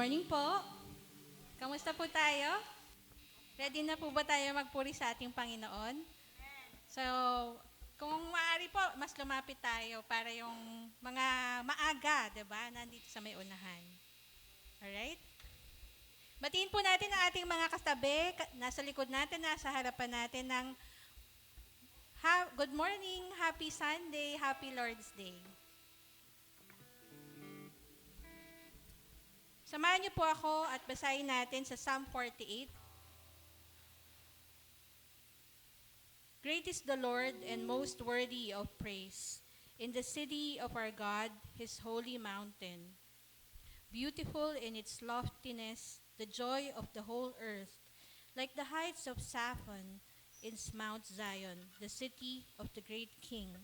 Morning po. Kamusta po tayo? Ready na po ba tayo magpuri sa ating Panginoon? So, kung maaari po, mas lumapit tayo para yung mga maaga, 'di ba? Nandito sa may unahan. Alright? Batiin po natin ang ating mga kasabi, nasa likod natin, nasa harapan natin ng good morning, happy Sunday, happy Lord's Day. Samahan niyo po ako at basahin natin sa Psalm 48. Great is the Lord and most worthy of praise. In the city of our God, his holy mountain. Beautiful in its loftiness, the joy of the whole earth. Like the heights of Saphon in Mount Zion, the city of the great King.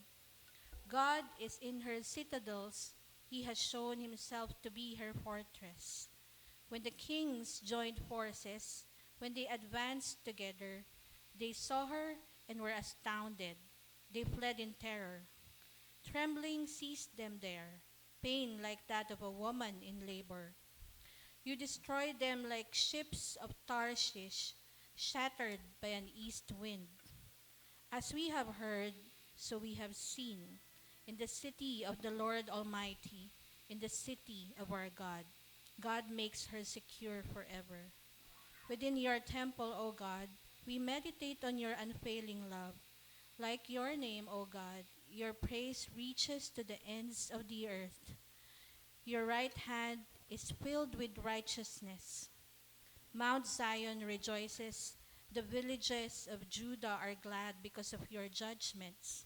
God is in her citadels. He has shown himself to be her fortress. When the kings joined forces, when they advanced together, they saw her and were astounded. They fled in terror. Trembling seized them there, pain like that of a woman in labor. You destroyed them like ships of Tarshish, shattered by an east wind. As we have heard, so we have seen, in the city of the Lord Almighty, in the city of our God. God makes her secure forever. Within your temple, O God, we meditate on your unfailing love. Like your name, O God, your praise reaches to the ends of the earth. Your right hand is filled with righteousness. Mount Zion rejoices. The villages of Judah are glad because of your judgments.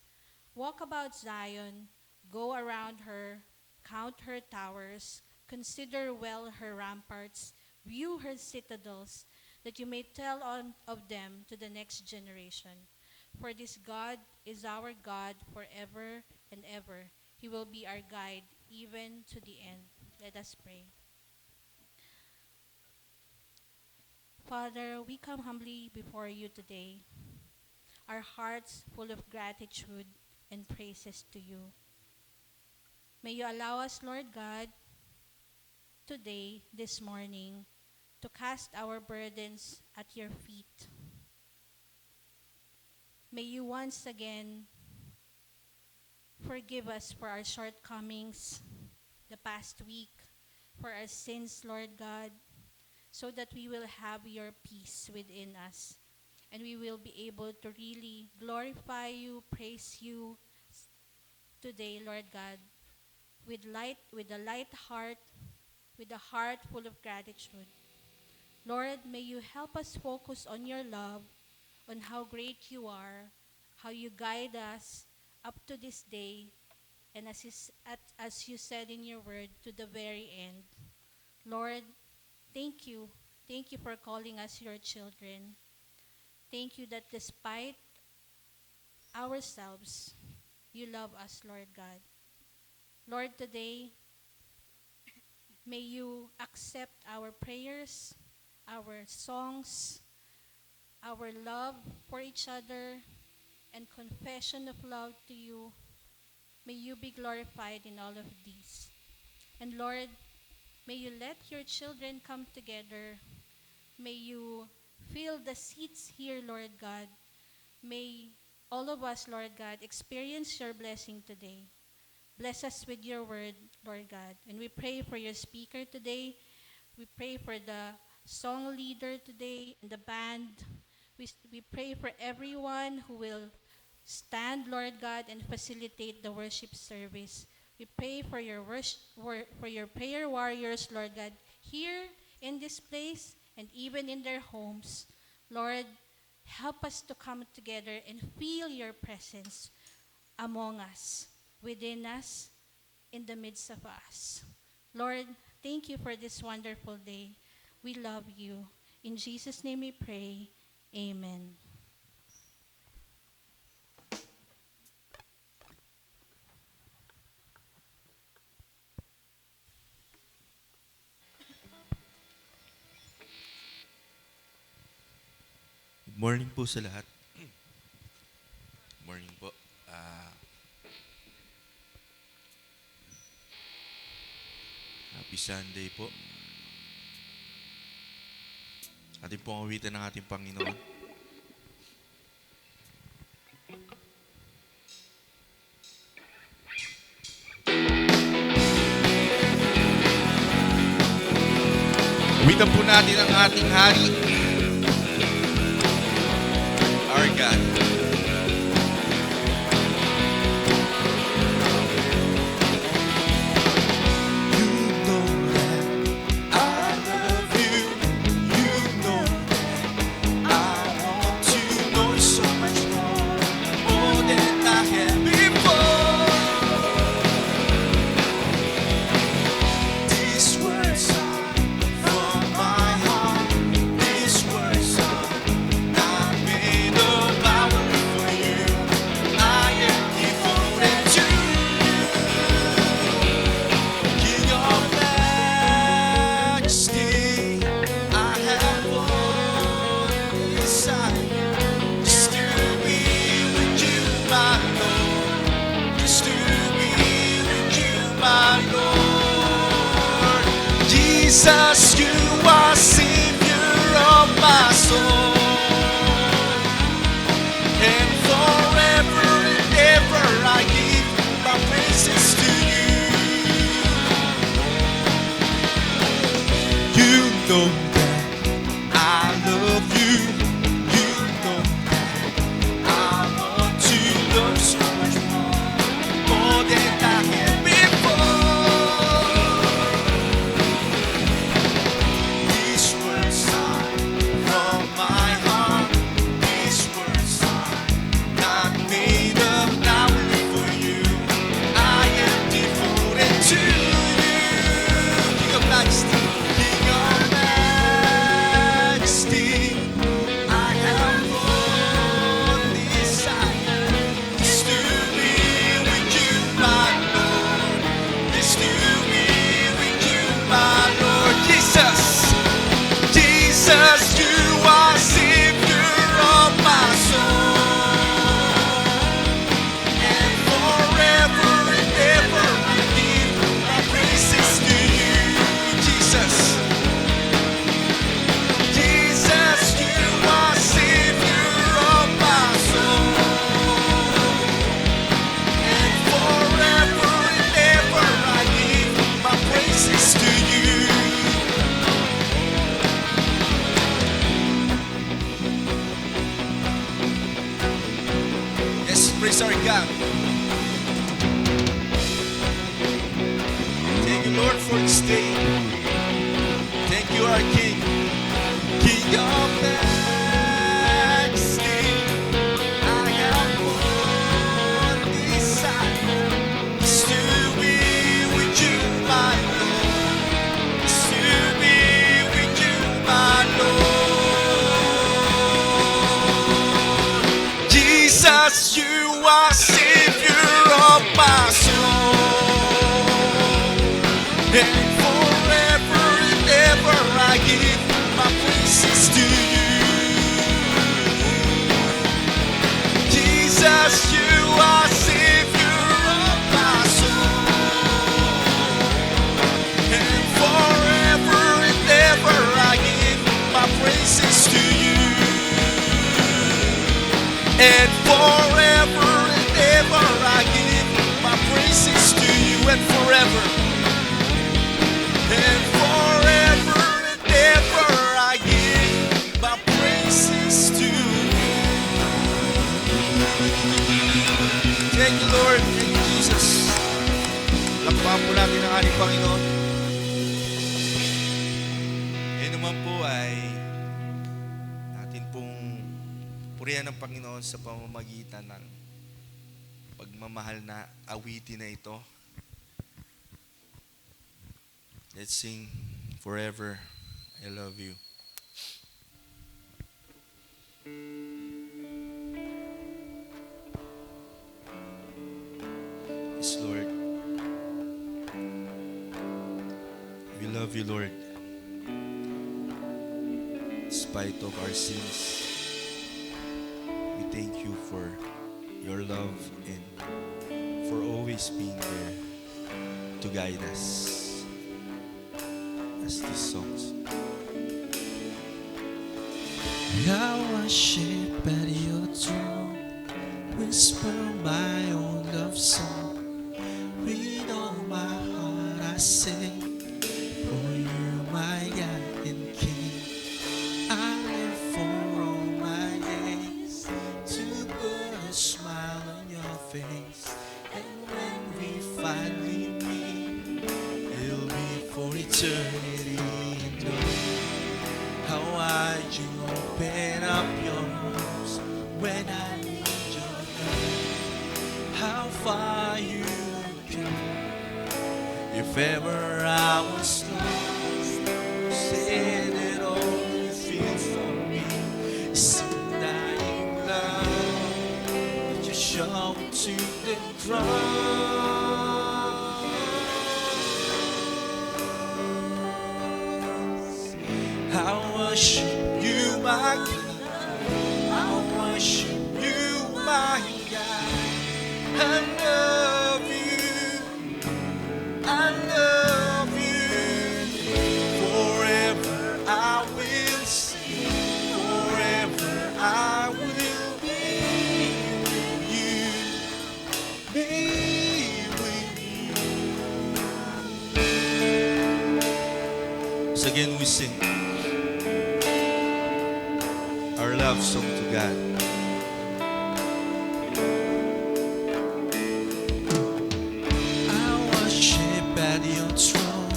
Walk about Zion, go around her, count her towers, consider well her ramparts, view her citadels, that you may tell of them to the next generation. For this God is our God forever and ever. He will be our guide even to the end. Let us pray. Father, we come humbly before you today, our hearts full of gratitude and praises to you. May you allow us, Lord God, today, this morning, to cast our burdens at your feet. May you once again forgive us for our shortcomings the past week, for our sins, Lord God, so that we will have your peace within us and we will be able to really glorify you, praise you today, Lord God, with a light heart, with a heart full of gratitude. Lord, may you help us focus on your love, on how great you are, how you guide us up to this day, and as you said in your word, to the very end. Lord, thank you. Thank you for calling us your children. Thank you that despite ourselves, you love us, Lord God. Lord, today, may you accept our prayers, our songs, our love for each other, and confession of love to you. May you be glorified in all of these. And Lord, may you let your children come together. May you fill the seats here, Lord God. May all of us, Lord God, experience your blessing today. Bless us with your word, Lord God. And we pray for your speaker today. We pray for the song leader today and the band. We pray for everyone who will stand, Lord God, and facilitate the worship service. We pray for your for your prayer warriors, Lord God, here in this place and even in their homes. Lord, help us to come together and feel your presence among us, within us, in the midst of us. Lord, thank you for this wonderful day. We love you. In Jesus' name we pray. Amen. Good morning po sa lahat. Good morning po. Happy Sunday po. Ating pong awitin ng ating Panginoon. Awitan po natin ang ating Hari, our God. Jesus, you are Savior of my soul, and forever and ever I give my praises to you. You know that I love you. You know that I want to love so much more than I have before. Jesus, you are Savior of my soul, and forever and ever I give my praises to you. Jesus, Jesus, you are Savior of my soul, and forever and ever I give my praises to you. Praise our God. Thank you, Lord, for this day. Thank you, our King, King of majesty. I have one desire, is to be with you, my Lord. Is to be with you, my Lord. Jesus, you are Savior of my soul, and forever and ever I give my praises to you. Jesus, you are Savior of my soul, and forever and ever I give my praises to you. And forever and ever I give my praises to you, and forever and ever I give my praises to you. Thank you, Lord. Thank you, Jesus. Lakpan po natin ang ating Panginoon. Yan naman po ay natin pong purihan ng Panginoon sa pamamagitan ng pagmamahal na awitin na ito. Let's sing Forever I Love You. Yes, Lord. We love you, Lord. In spite of our sins, we thank you for your love and for always being there to guide us as these songs. I worship at your throne, whisper my own love song. With all my heart I sing, for you my God and King. I live for all my days to put a smile on your face. And when we finally meet, it'll be for eternity. How wide you open up your arms when I need your love. How far you come. If ever I was lost, say that all you feel for me is dying love that you show to the cross. I worship you, my God. I worship you, my God. I love you. I love you. Forever I will sing. Forever I will be with you. Be with you. So again we sing our love song to God. I worship at your throne,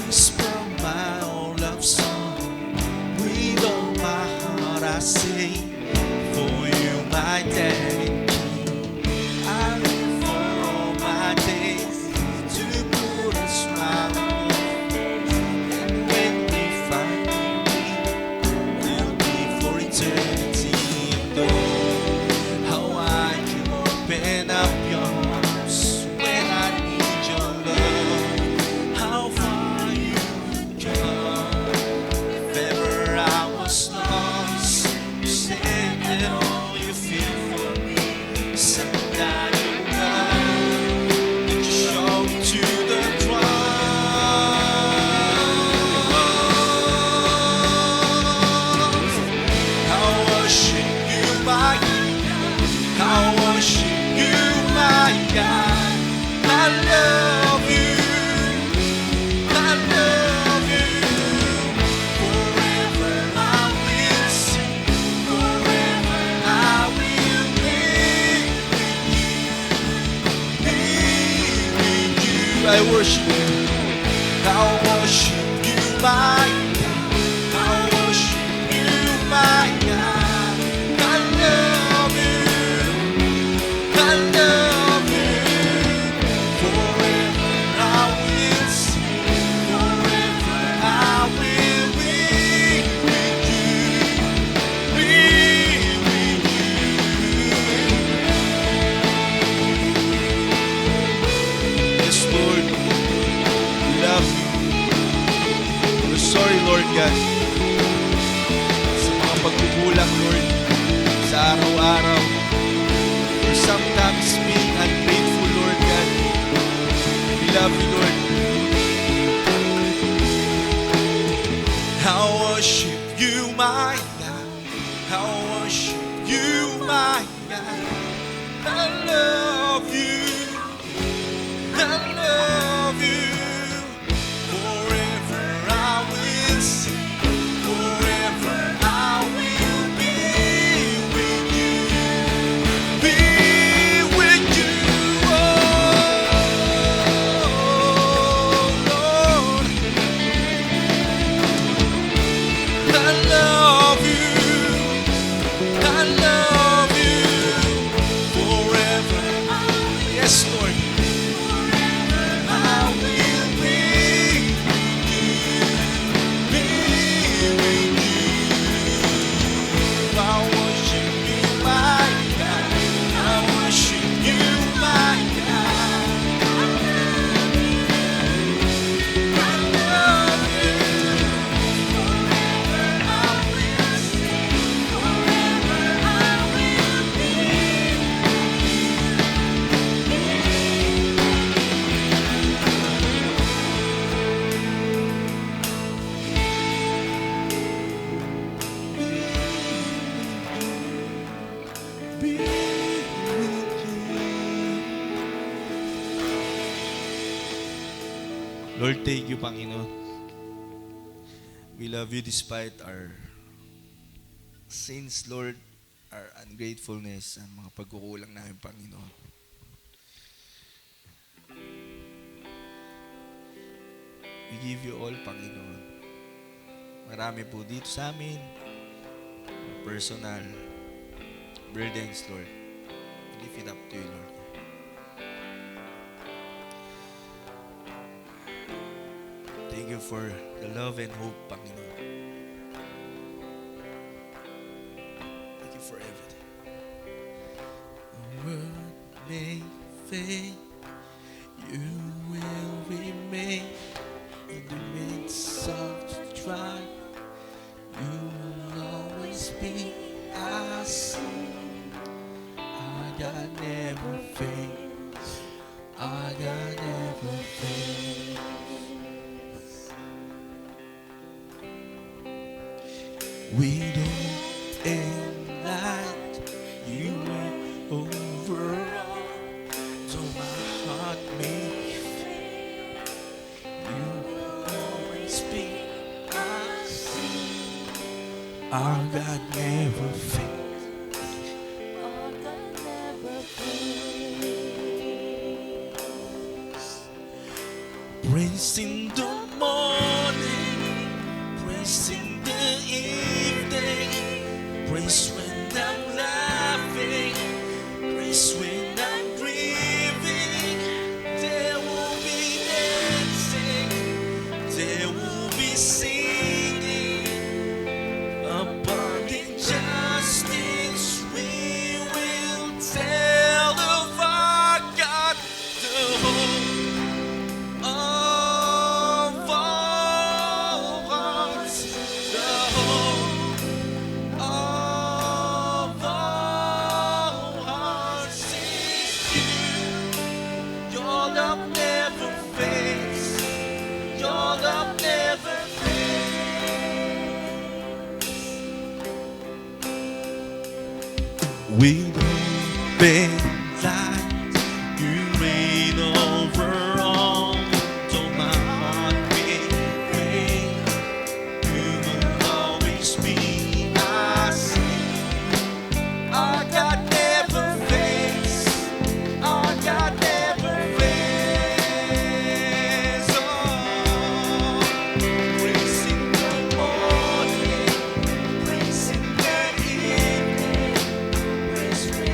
whisper my own love song. With all my heart I sing, for you my daddy. I live for all my days to put a smile on your face. And when we finally meet, it'll be for eternity. How wide you open up your arms when I need your love. How far you come. If ever I was lost, you said that all you feel for me is that you love that you show to the cross. I worship you, my God. I worship you, my God. I love you. I love you. Forever I will sing. Forever I will be with you. I worship you. I worship you, my God. I worship you, my God. I love you. I love you. Forever I will sing. Forever I will be with you. Be with you. Yes, Lord, we love you. We're sorry, Lord God, sa mga pagkukulang, Lord, sa araw-araw. For sometimes being ungrateful, Lord God. We love you, Lord. I worship you, my God. I worship you, my God. I love you. I love you. Forever I will sing. Forever I will be with you. Be with you, oh Lord. I love you. I love you. Lord, thank you, Panginoon. We love you despite our sins, Lord, our ungratefulness, ang mga pagkukulang namin, Panginoon. We give you all, Panginoon. Marami po dito sa amin, mga personal burdens, Lord. We lift it up to you, Lord. Thank you for the love and hope, Panginoon. Thank you for everything. The world may fade, you will remain in the midst of the trial. You will always be our son. Our God never fades. Our God never fades. We don't end like you went over all. Though my heart may fail, you will always be our son. Our God never fails. Our God never fails. Praise in the morning, praise in the evening, praise when I'm laughing, praise when I'm grieving. There will be dancing, there will be singing. Upon injustice we will tell of our God, the hope of all hearts, the hope of all hearts is you. Your love never fades, your love never fades. We don't bend like you reign over all. Though my heart may break, you will always be our son. Our God never fades. Our God never fades. Oh, praise in the morning, praise in the evening, praise when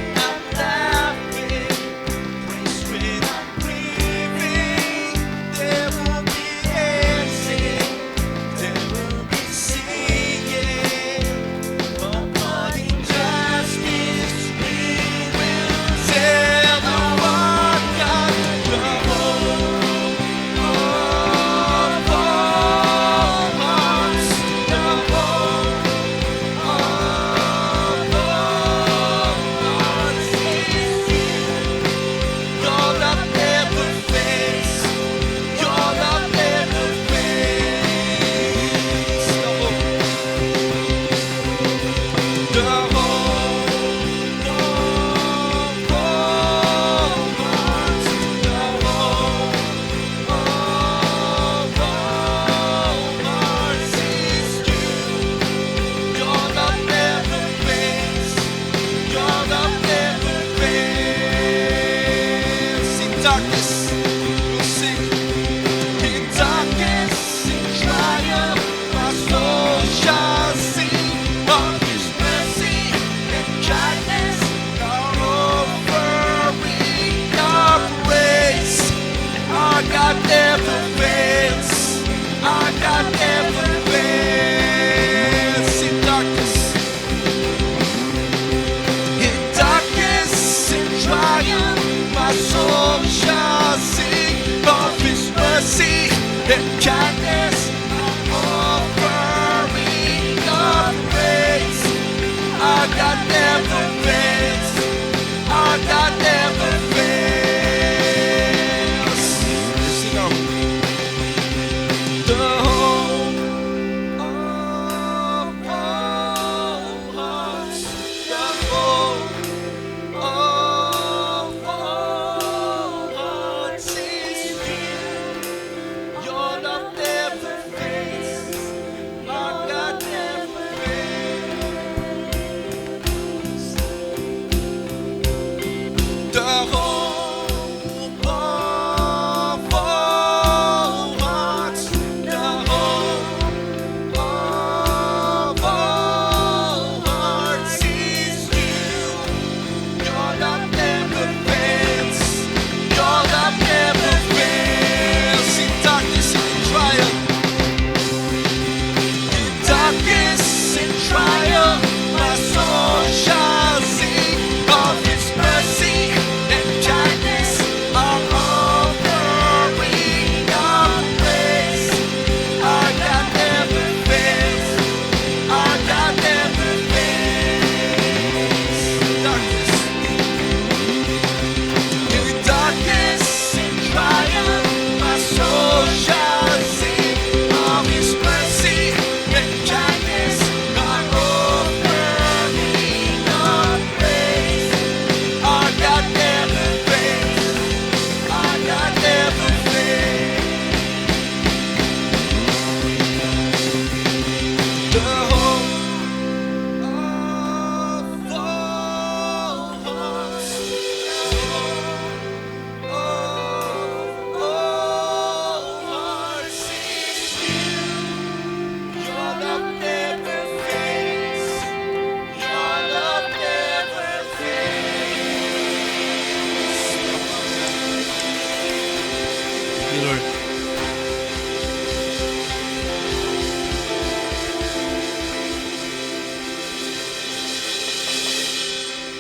you, Lord.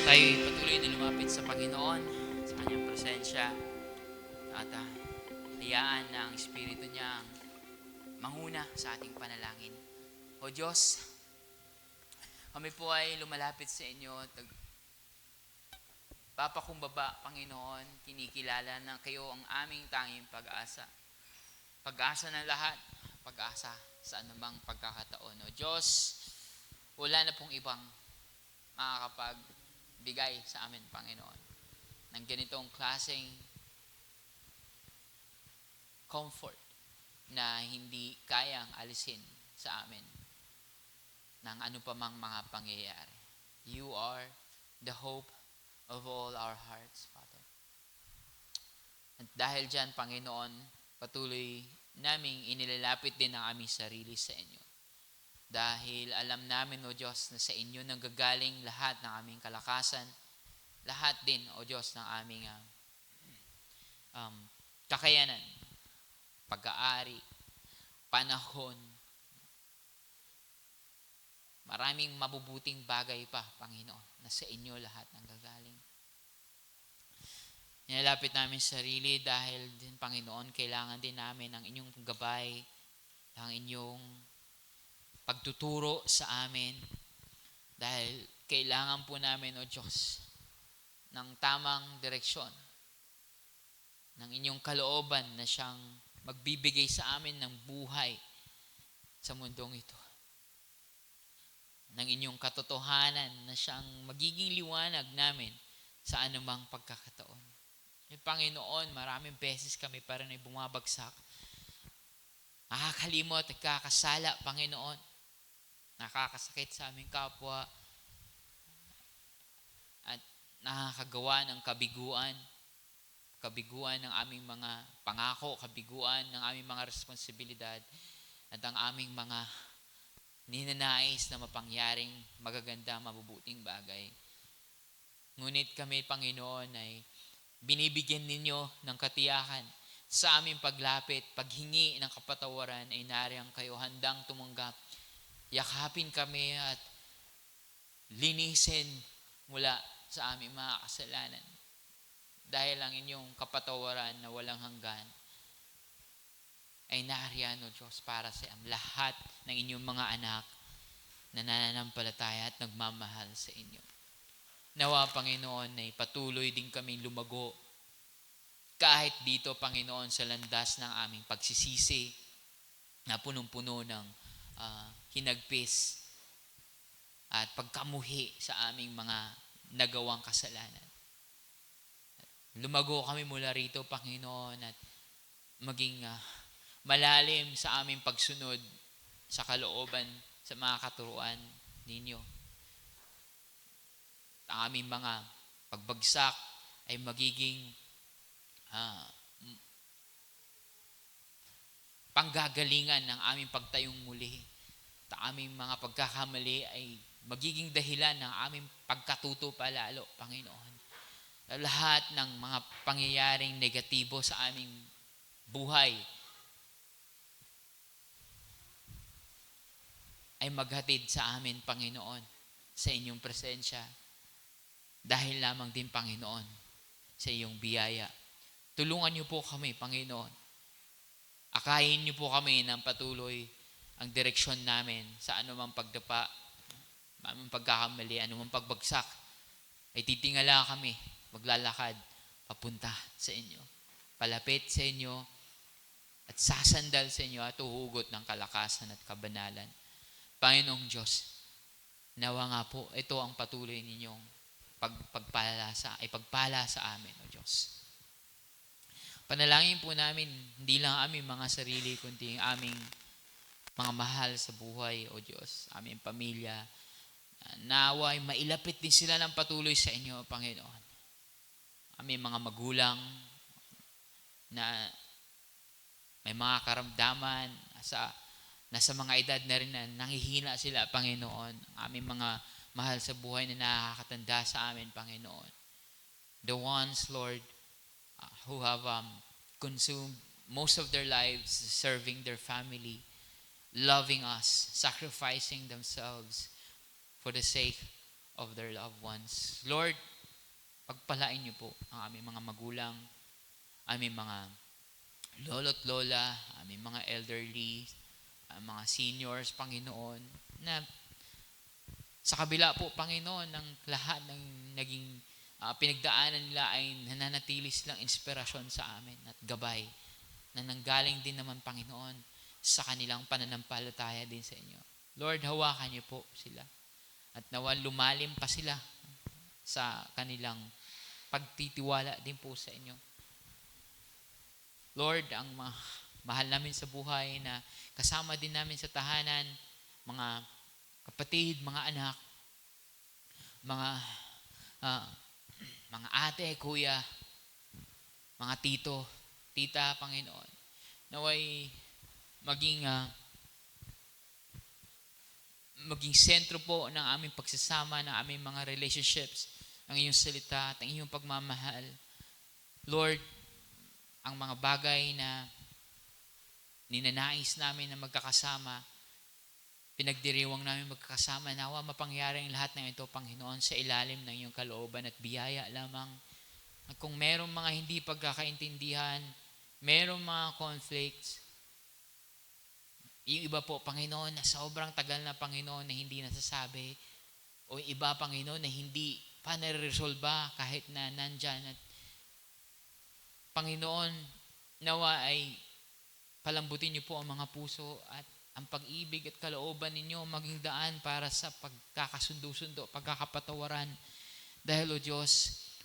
Tayo'y patuloy na lumapit sa Panginoon, sa Kanyang presensya, at hayaan na ang Espiritu niya ang manguna sa ating panalangin. O Diyos, kami po ay lumalapit sa inyo at papakumbaba, Panginoon, kinikilala na kayo ang aming tanging pag-asa. Pag-asa ng lahat, pag-asa sa anumang pagkakataon. O Diyos, wala na pong ibang makakapagbigay sa amin, Panginoon, ng ganitong klaseng comfort na hindi kayang alisin sa amin ng ano pa mang mga pangyayari. You are the hope of all our hearts, Father. At dahil dyan, Panginoon, patuloy naming inilalapit din ang aming sarili sa inyo. Dahil alam namin, O Diyos, na sa inyo nanggagaling lahat ng aming kalakasan, lahat din, O Diyos, ng aming kakayanan, pag-aari, panahon, maraming mabubuting bagay pa, Panginoon, na sa inyo lahat nanggagaling. Nilalapit namin sarili dahil din, Panginoon, kailangan din namin ang inyong gabay, ang inyong pagtuturo sa amin, dahil kailangan po namin, O Diyos, ng tamang direksyon, ng inyong kalooban na siyang magbibigay sa amin ng buhay sa mundong ito, ng inyong katotohanan na siyang magiging liwanag namin sa anumang pagkakataon. Panginoon, maraming beses kami parang ay bumabagsak, nakakalimot at kakasala, Panginoon, nakakasakit sa aming kapwa, at nakakagawa ng kabiguan ng aming mga pangako, kabiguan ng aming mga responsibilidad, at ang aming mga ninanais na mapangyaring magaganda, mabubuting bagay. Ngunit kami, Panginoon, ay binibigyan ninyo ng katiyakan sa aming paglapit, paghingi ng kapatawaran, ay nariyang kayo handang tumanggap. Yakapin kami at linisin mula sa aming mga kasalanan. Dahil ang inyong kapatawaran na walang hanggan ay nariyan, O Diyos, para sa lahat ng inyong mga anak na nananampalataya at nagmamahal sa inyo. Nawa, Panginoon, ay patuloy din kaming lumago kahit dito, Panginoon, sa landas ng aming pagsisisi na punong-puno ng hinagpis at pagkamuhi sa aming mga nagawang kasalanan. Lumago kami mula rito, Panginoon, at maging malalim sa aming pagsunod sa kalooban, sa mga katuruan ninyo. Ang aming mga pagbagsak ay magiging panggagalingan ng aming pagtayong muli. At aming mga pagkakamali ay magiging dahilan ng aming pagkatuto palalo, Panginoon. Lahat ng mga pangyayaring negatibo sa aming buhay ay maghatid sa amin, Panginoon, sa inyong presensya. Dahil lamang din, Panginoon, sa iyong biyaya. Tulungan niyo po kami, Panginoon. Akayin niyo po kami ng patuloy ang direksyon namin sa anumang pagdapa, anumang pagkakamali, anumang pagbagsak. Ay titingala kami, maglalakad, papunta sa inyo. Palapit sa inyo, at sasandal sa inyo at uhugot ng kalakasan at kabanalan. Panginoong Diyos, nawa nga po, ito ang patuloy ninyong pagpala sa amin, O Diyos. Panalangin po namin, hindi lang aming mga sarili, kundi aming mga mahal sa buhay, O Diyos, aming pamilya, nawa ay mailapit din sila ng patuloy sa inyo, Panginoon. Aming mga magulang na may mga karamdaman, nasa mga edad na rin na nanghihina sila, Panginoon. Aming mga mahal sa buhay na nakakatanda sa amin, Panginoon. The ones, Lord, who have consumed most of their lives serving their family, loving us, sacrificing themselves for the sake of their loved ones. Lord, pagpalain niyo po ang aming mga magulang, aming mga lolo't lola, aming mga elderly, ang mga seniors, Panginoon, na sa kabila po, Panginoon, ng lahat ng naging pinagdaanan nila ay nananatili silang inspirasyon sa amin at gabay na nanggaling din naman, Panginoon, sa kanilang pananampalataya din sa inyo. Lord, hawakan niyo po sila at nawa lumalim pa sila sa kanilang pagtitiwala din po sa inyo. Lord, ang mahal namin sa buhay na kasama din namin sa tahanan, mga kapatid, mga anak, mga ate, kuya, mga tito, tita, Panginoon, naway maging sentro po ng aming pagsasama, ng aming mga relationships, ang iyong salita at ang iyong pagmamahal. Lord, ang mga bagay na ninanais namin na magkakasama, pinagdiriwang namin magkakasama, nawa mapangyari ang lahat ng ito, Panginoon, sa ilalim ng iyong kalooban at biyaya lamang. At kung merong mga hindi pagkakaintindihan, merong mga conflicts, yung iba po, Panginoon, na sobrang tagal na, Panginoon, na hindi nasasabi, o yung iba, Panginoon, na hindi pa nare-resolba kahit na nandyan. At Panginoon, nawa ay palambutin niyo po ang mga puso at ang pag-ibig at kalooban ninyo maging daan para sa pagkakasundo-sundo, pagkakapatawaran. Dahil, O Diyos,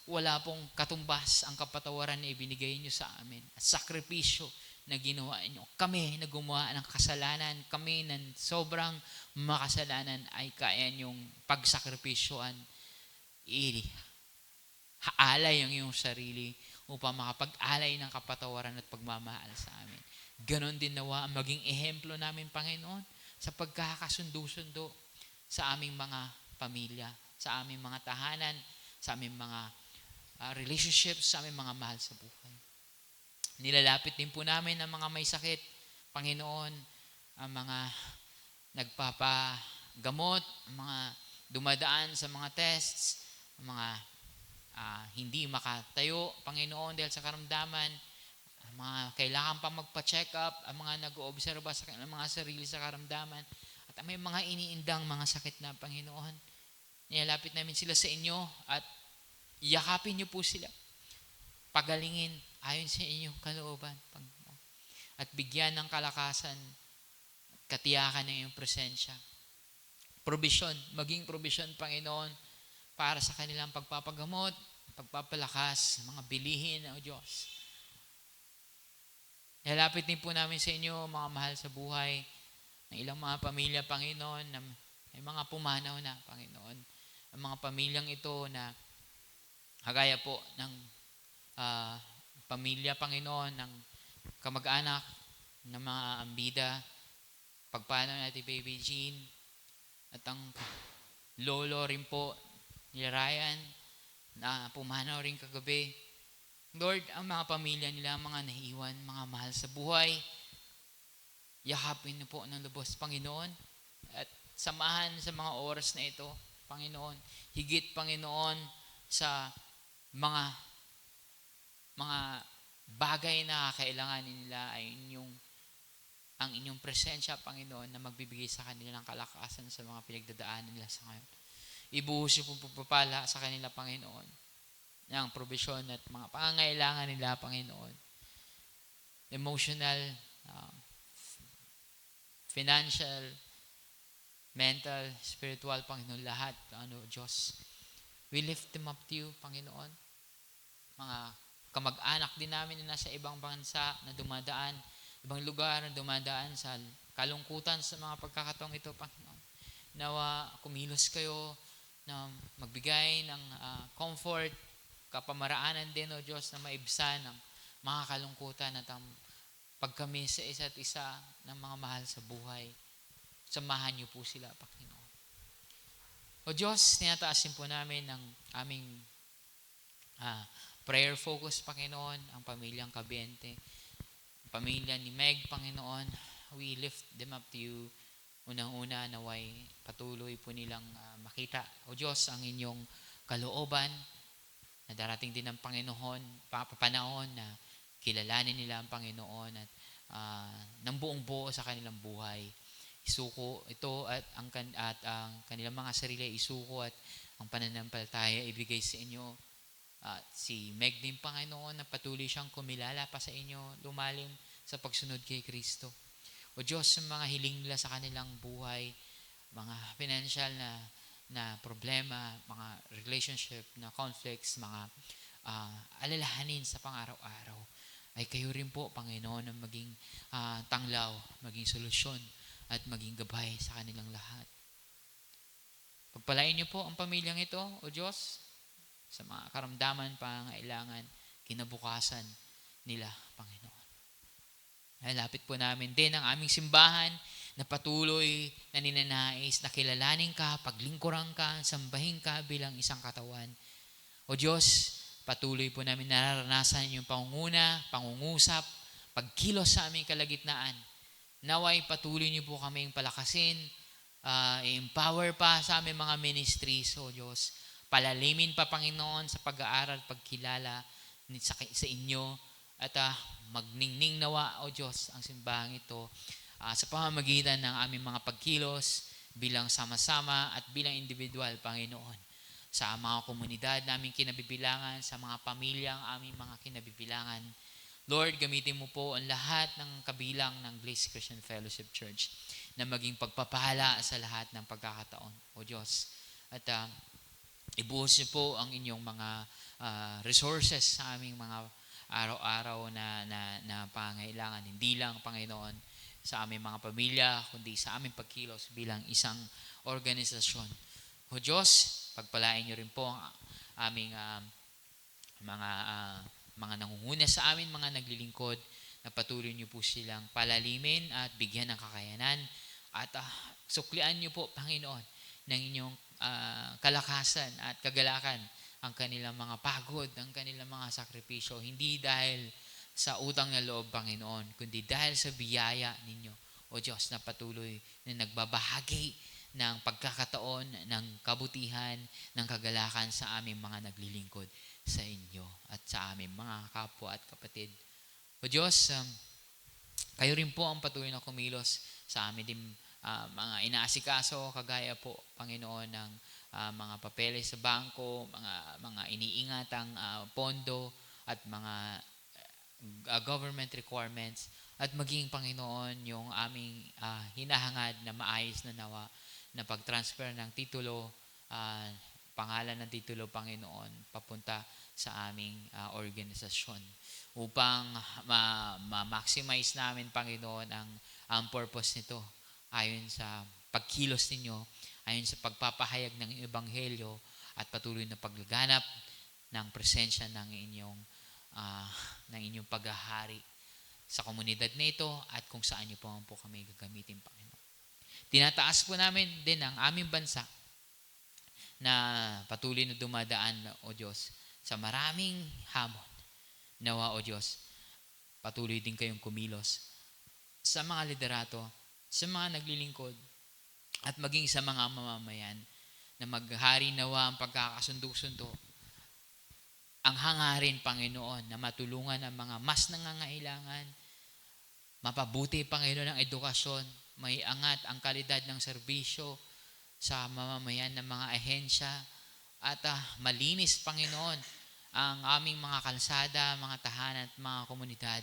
wala pong katumbas ang kapatawaran na ibinigay niyo sa amin at sakripisyo na ginawa niyo. Kami na gumawa ng kasalanan, kami na sobrang makasalanan ay kaya niyong pagsakripisyoan. Haalay ang iyong sarili upang makapag-alay ng kapatawaran at pagmamahal sa amin. Ganon din nawa ang maging ehemplo namin, Panginoon, sa pagkakasundo-sundo sa aming mga pamilya, sa aming mga tahanan, sa aming mga relationships, sa aming mga mahal sa buhay. Nilalapit din po namin ang mga may sakit, Panginoon, ang mga nagpapagamot, ang mga dumadaan sa mga tests, ang mga hindi makatayo, Panginoon, dahil sa karamdaman, ang mga kailangan pa magpa-check up, ang mga nag-oobserba sa kanilang mga sarili sa karamdaman, at may mga iniindang mga sakit na, Panginoon. Nilalapit namin sila sa inyo at yakapin niyo po sila. Pagalingin ayon sa inyong kalooban, Panginoon. At bigyan ng kalakasan at katiyakan ng iyong presensya. Provision, maging provision, Panginoon, para sa kanilang pagpapagamot, pagpapalakas, mga bilihin, O Diyos. Nilalapit din po namin sa inyo, mga mahal sa buhay, ng ilang mga pamilya, Panginoon, na may mga pumanaw na, Panginoon. Ang mga pamilyang ito na kagaya po ng pamilya, Panginoon, ng kamag-anak, ng mga ambida, pagpanaw natin Baby Jean, at ang lolo rin po ni Ryan, na pumanaw rin kagabi. Lord, ang mga pamilya nila, mga naiwan, mga mahal sa buhay, yakapin niyo po ng lubos, Panginoon, at samahan sa mga oras na ito, Panginoon, higit, Panginoon, sa mga bagay na kailangan nila ay ang inyong presensya, Panginoon, na magbibigay sa kanila ng kalakasan sa mga pinagdadaanan nila sa ngayon. Ibuhos niyo pong pagpapala sa kanila, Panginoon, ng provision at mga pangangailangan nila, Panginoon. Emotional, financial, mental, spiritual, Panginoon, lahat, Diyos. We lift them up to you, Panginoon. Mga kamag-anak din namin na nasa ibang bansa na dumadaan, ibang lugar na dumadaan sa kalungkutan sa mga pagkakataong ito, Panginoon. Nawa kumilos kayo na magbigay ng comfort, kapamaraanan din, O Diyos, na maibsan ng mga kalungkutan at ang pagkami sa isa't isa ng mga mahal sa buhay. Samahan niyo po sila, Panginoon. O Diyos, tinataasin po namin ang aming prayer focus, Panginoon, ang pamilyang Kabiente, pamilya ni Meg, Panginoon, we lift them up to you. Unang-una, naway patuloy po nilang makita, O Diyos, ang inyong kalooban na darating din ng Panginoon, panahon na kilalanin nila ang Panginoon at ng buong buo sa kanilang buhay. Isuko ito at ang kanilang mga sarili isuko at ang pananampalataya ibigay sa inyo. Si Meg din, Panginoon, na patuloy siyang kumilala pa sa inyo, lumalim sa pagsunod kay Kristo. O Diyos, sa mga hiling nila sa kanilang buhay, mga financial na problema, mga relationship na conflicts, mga alalahanin sa pang-araw-araw, ay kayo rin po, Panginoon, na maging tanglaw, maging solusyon, at maging gabay sa kanilang lahat. Pagpalain niyo po ang pamilyang ito, O Diyos, sa mga karamdaman, pangailangan, kinabukasan nila, Panginoon. Ay lapit po namin din ang aming simbahan na patuloy na ninanais na kilalanin ka, paglingkuran ka, sambahin ka bilang isang katawan. O Diyos, patuloy po namin nararanasan yung pangungusap, pagkilos sa aming kalagitnaan. Naway patuloy niyo po kaming palakasin, empower pa sa aming mga ministries, O Diyos. Palalimin pa, Panginoon, sa pag-aaral, pagkilala sa inyo at magningning nawa, O Diyos, ang simbahan ito sa pamamagitan ng aming mga pagkilos bilang sama-sama at bilang individual, Panginoon, sa mga komunidad naming kinabibilangan, sa mga pamilyang aming mga kinabibilangan. Lord, gamitin mo po ang lahat ng kabilang ng Bliss Christian Fellowship Church na maging pagpapala sa lahat ng pagkakataon, O Diyos. At ibuhos niyo po ang inyong mga resources sa aming mga araw-araw na pangailangan. Hindi lang, Panginoon, sa aming mga pamilya, kundi sa aming pagkilos bilang isang organisasyon. O Diyos, pagpalain niyo rin po ang aming mga nangunguna sa amin, mga naglilingkod, na patuloy niyo po silang palalimin at bigyan ng kakayanan at suklian niyo po, Panginoon, ng inyong kalakasan at kagalakan ang kanilang mga pagod, ang kanilang mga sakripisyo, hindi dahil sa utang na loob, Panginoon, kundi dahil sa biyaya ninyo, O Diyos, na patuloy na nagbabahagi ng pagkakataon, ng kabutihan, ng kagalakan sa aming mga naglilingkod sa inyo at sa aming mga kapwa at kapatid. O Diyos, kayo rin po ang patuloy na kumilos sa amin din mga inaasikaso, kagaya po, Panginoon, ng mga papeles sa bangko, mga iniingatang pondo at mga government requirements, at maging, Panginoon, yung aming hinahangad na maayos na nawa na pag-transfer ng titulo, pangalan ng titulo, Panginoon, papunta sa aming organisasyon upang ma-maximize namin, Panginoon, ang purpose nito ayon sa pagkilos ninyo, ayon sa pagpapahayag ng Ebanghelyo at patuloy na paglaganap ng presensya ng inyong paghahari sa komunidad na ito at kung saan niyo po kami gagamitin, Panginoon. Tinataas po namin din ang aming bansa na patuloy na dumadaan, O Diyos, sa maraming hamon. Nawa, O Diyos, patuloy din kayong kumilos sa mga liderato, sa mga naglilingkod, at maging sa mga mamamayan na maghari nawa ang pagkakasundo-sundo. Ang hangarin, Panginoon, na matulungan ang mga mas nangangailangan, mapabuti, Panginoon, ang edukasyon, may angat ang kalidad ng serbisyo sa mamamayan ng mga ahensya, at malinis, Panginoon, ang aming mga kalsada, mga tahanan at mga komunidad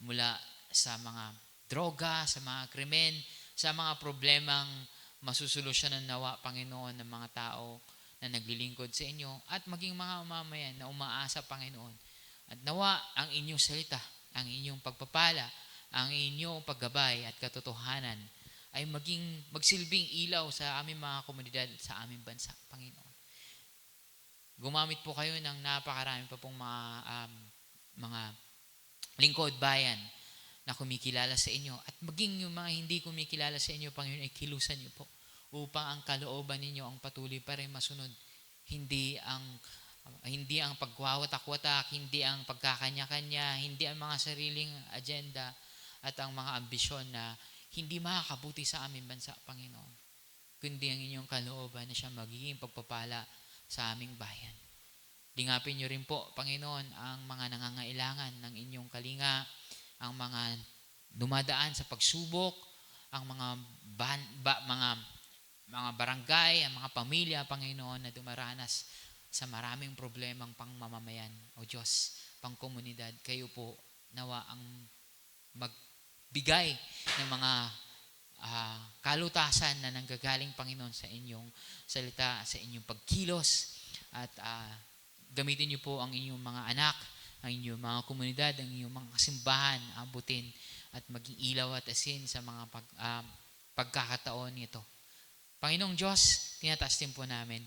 mula sa mga droga, sa mga krimen, sa mga problemang masusolusyonan nawa, Panginoon, ng mga tao na naglilingkod sa inyo at maging mga mamamayan na umaasa, Panginoon. At nawa ang inyong salita, ang inyong pagpapala, ang inyong paggabay at katotohanan ay magsilbing ilaw sa aming mga komunidad at sa aming bansa, Panginoon. Gumamit po kayo ng napakarami pa pong mga lingkod bayan na kumikilala sa inyo at maging yung mga hindi kumikilala sa inyo, Panginoon, ay kilusan niyo po upang ang kalooban ninyo ang patuloy pa rin masunod. Hindi ang pagwawatak-watak, hindi ang pagkakanya-kanya, hindi ang mga sariling agenda, at ang mga ambisyon na hindi makakabuti sa aming bansa, Panginoon, kundi ang inyong kalooban na siya magiging pagpapala sa aming bayan. Lingapin niyo rin po, Panginoon, ang mga nangangailangan ng inyong kalinga, ang mga dumadaan sa pagsubok, ang mga barangay, ang mga pamilya, Panginoon, na dumaranas sa maraming problemang pangmamamayan. O Diyos, pangkomunidad, kayo po nawa ang magbigay ng mga kalutasan na nanggagaling, Panginoon, sa inyong salita, sa inyong pagkilos, at gamitin niyo po ang inyong mga anak, ang inyong mga komunidad, ang inyong mga kasimbahan, abutin at maging ilaw at asin sa mga pagkakataon nito. Panginoong Diyos, tinataas din po namin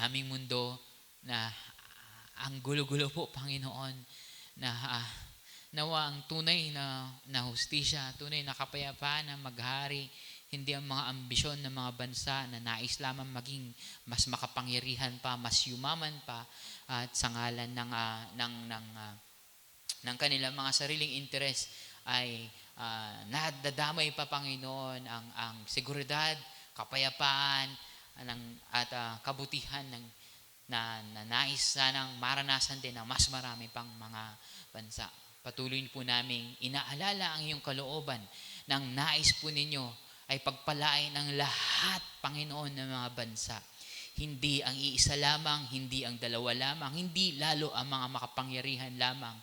aming mundo na ang gulo-gulo po, Panginoon, na nawa ang tunay na hustisya, tunay na kapayapaan na maghari, hindi ang mga ambisyon ng mga bansa na nais lamang maging mas makapangyarihan pa, mas yumaman pa, at sa ngalan ng kanilang mga sariling interes ay nadadamay pa, Panginoon, ang seguridad, kapayapaan at kabutihan na nais sanang maranasan din ng mas marami pang mga bansa. Patuloy po namin inaalala ang iyong kalooban ng nais po ninyo ay pagpalain ng lahat, Panginoon, ng mga bansa. Hindi ang iisa lamang, hindi ang dalawa lamang, hindi lalo ang mga makapangyarihan lamang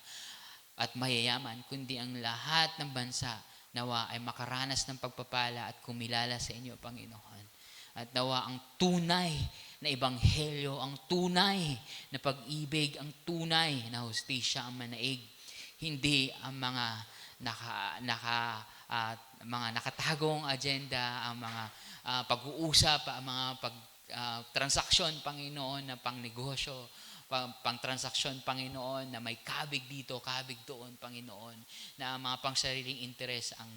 at mayayaman, kundi ang lahat ng bansa nawa ay makaranas ng pagpapala at kumilala sa inyo, Panginoon. At nawa ang tunay na ebanghelyo, ang tunay na pag-ibig, ang tunay na hustisya ang manaig. Hindi ang mga mga nakatagong agenda, ang mga pag-uusap, ang mga transaksyon, Panginoon, na pangnegosyo, pang-transaksyon, Panginoon, na may kabig dito, kabig doon, Panginoon, na mga pangsariling interes ang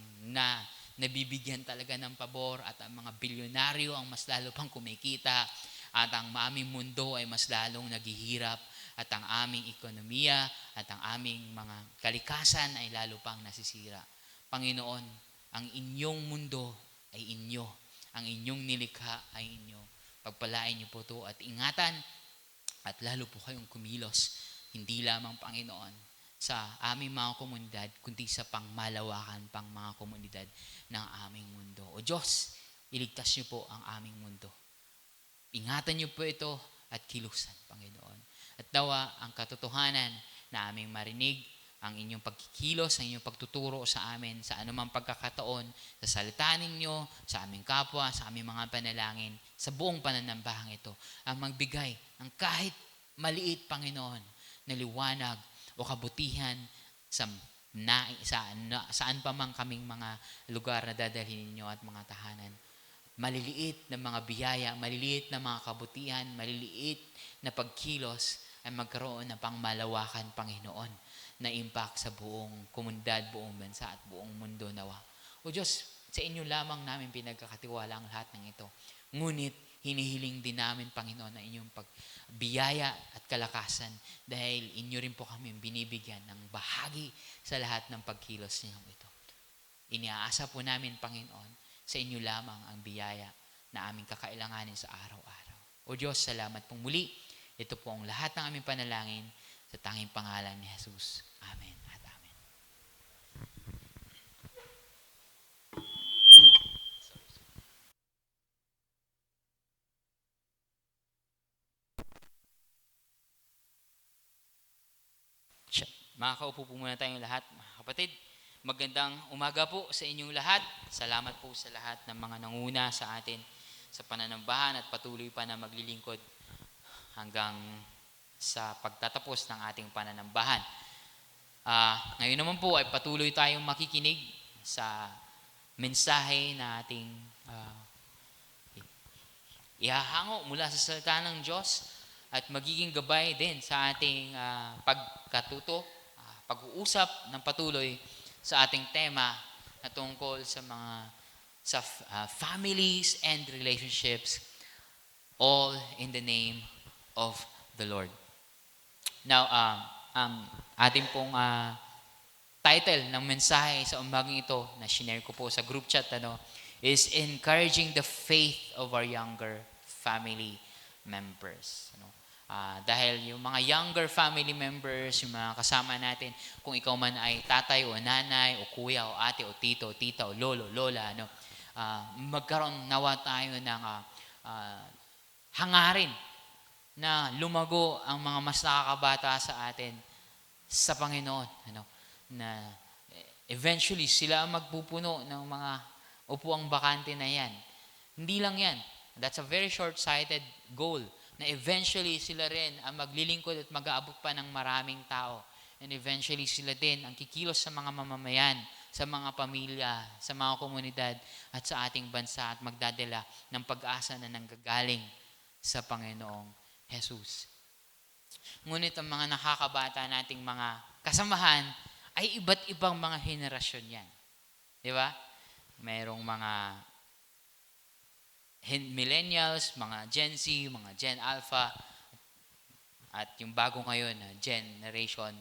nabibigyan talaga ng pabor, at ang mga bilyonaryo ang mas lalo pang kumikita, at ang aming mundo ay mas lalong naghihirap, at ang aming ekonomiya at ang aming mga kalikasan ay lalo pang nasisira. Panginoon, ang inyong mundo ay inyo. Ang inyong nilikha ay inyo. Pagpalain niyo po ito at ingatan, at lalo po kayong kumilos, hindi lamang, Panginoon, sa aming mga komunidad, kundi sa pangmalawakan pang mga komunidad ng aming mundo. O Diyos, iligtas niyo po ang aming mundo. Ingatan niyo po ito at kilusan, Panginoon. At nawa ang katotohanan na aming marinig, ang inyong pagkikilos, ang inyong pagtuturo sa amin sa anumang pagkakataon, sa salita ninyo, sa aming kapwa, sa aming mga panalangin, sa buong pananambahang ito, ang magbigay ng kahit maliit, Panginoon, na liwanag o kabutihan saan pa man kaming mga lugar na dadalhin ninyo at mga tahanan. Maliliit na mga biyaya, maliliit na mga kabutihan, maliliit na pagkilos ay magkaroon ng pangmalawakan, Panginoon, na impact sa buong komunidad, buong bansa at buong mundo nawa. O Diyos, sa inyo lamang namin pinagkakatiwala ang lahat ng ito. Ngunit hinihiling din namin, Panginoon, na inyong pagbiyaya at kalakasan, dahil inyo rin po kami binibigyan ng bahagi sa lahat ng pagkilos niyong ito. Iniaasa po namin, Panginoon, sa inyo lamang ang biyaya na aming kakailanganin sa araw-araw. O Diyos, salamat pong muli. Ito po ang lahat ng aming panalangin sa tanging pangalan ni Jesus. Amen at amen. Makakaupo po muna tayong lahat, mga kapatid. Magandang umaga po sa inyong lahat. Salamat po sa lahat ng mga nanguna sa atin sa pananambahan at patuloy pa na maglilingkod hanggang sa pagtatapos ng ating pananambahan. Ngayon naman po ay patuloy tayong makikinig sa mensahe na ating ihahango mula sa salita ng Diyos at magiging gabay din sa ating pagkatuto, pag-uusap ng patuloy sa ating tema na tungkol sa families and relationships, all in the name of the Lord. Now, ang ating pong title ng mensahe sa umagang ito na shinare ko po sa group chat is encouraging the faith of our younger family members. Dahil yung mga younger family members, yung mga kasama natin, kung ikaw man ay tatay o nanay o kuya o ate o tito, tita o lolo, lola, magkaroon nawa tayo ng hangarin na lumago ang mga mas nakakabata sa atin sa Panginoon. Na eventually sila ang magpupuno ng mga upuang bakante na yan. Hindi lang yan. That's a very short-sighted goal na eventually sila rin ang maglilingkod at mag-aabot pa ng maraming tao. And eventually sila din ang kikilos sa mga mamamayan, sa mga pamilya, sa mga komunidad at sa ating bansa at magdadala ng pag-asa na nanggagaling sa Panginoong Jesus. Ngunit ang mga nakakabata nating mga kasamahan ay iba't ibang mga henerasyon yan. Di ba? Mayroong mga millennials, mga Gen Z, mga Gen Alpha, at yung bago ngayon na Generation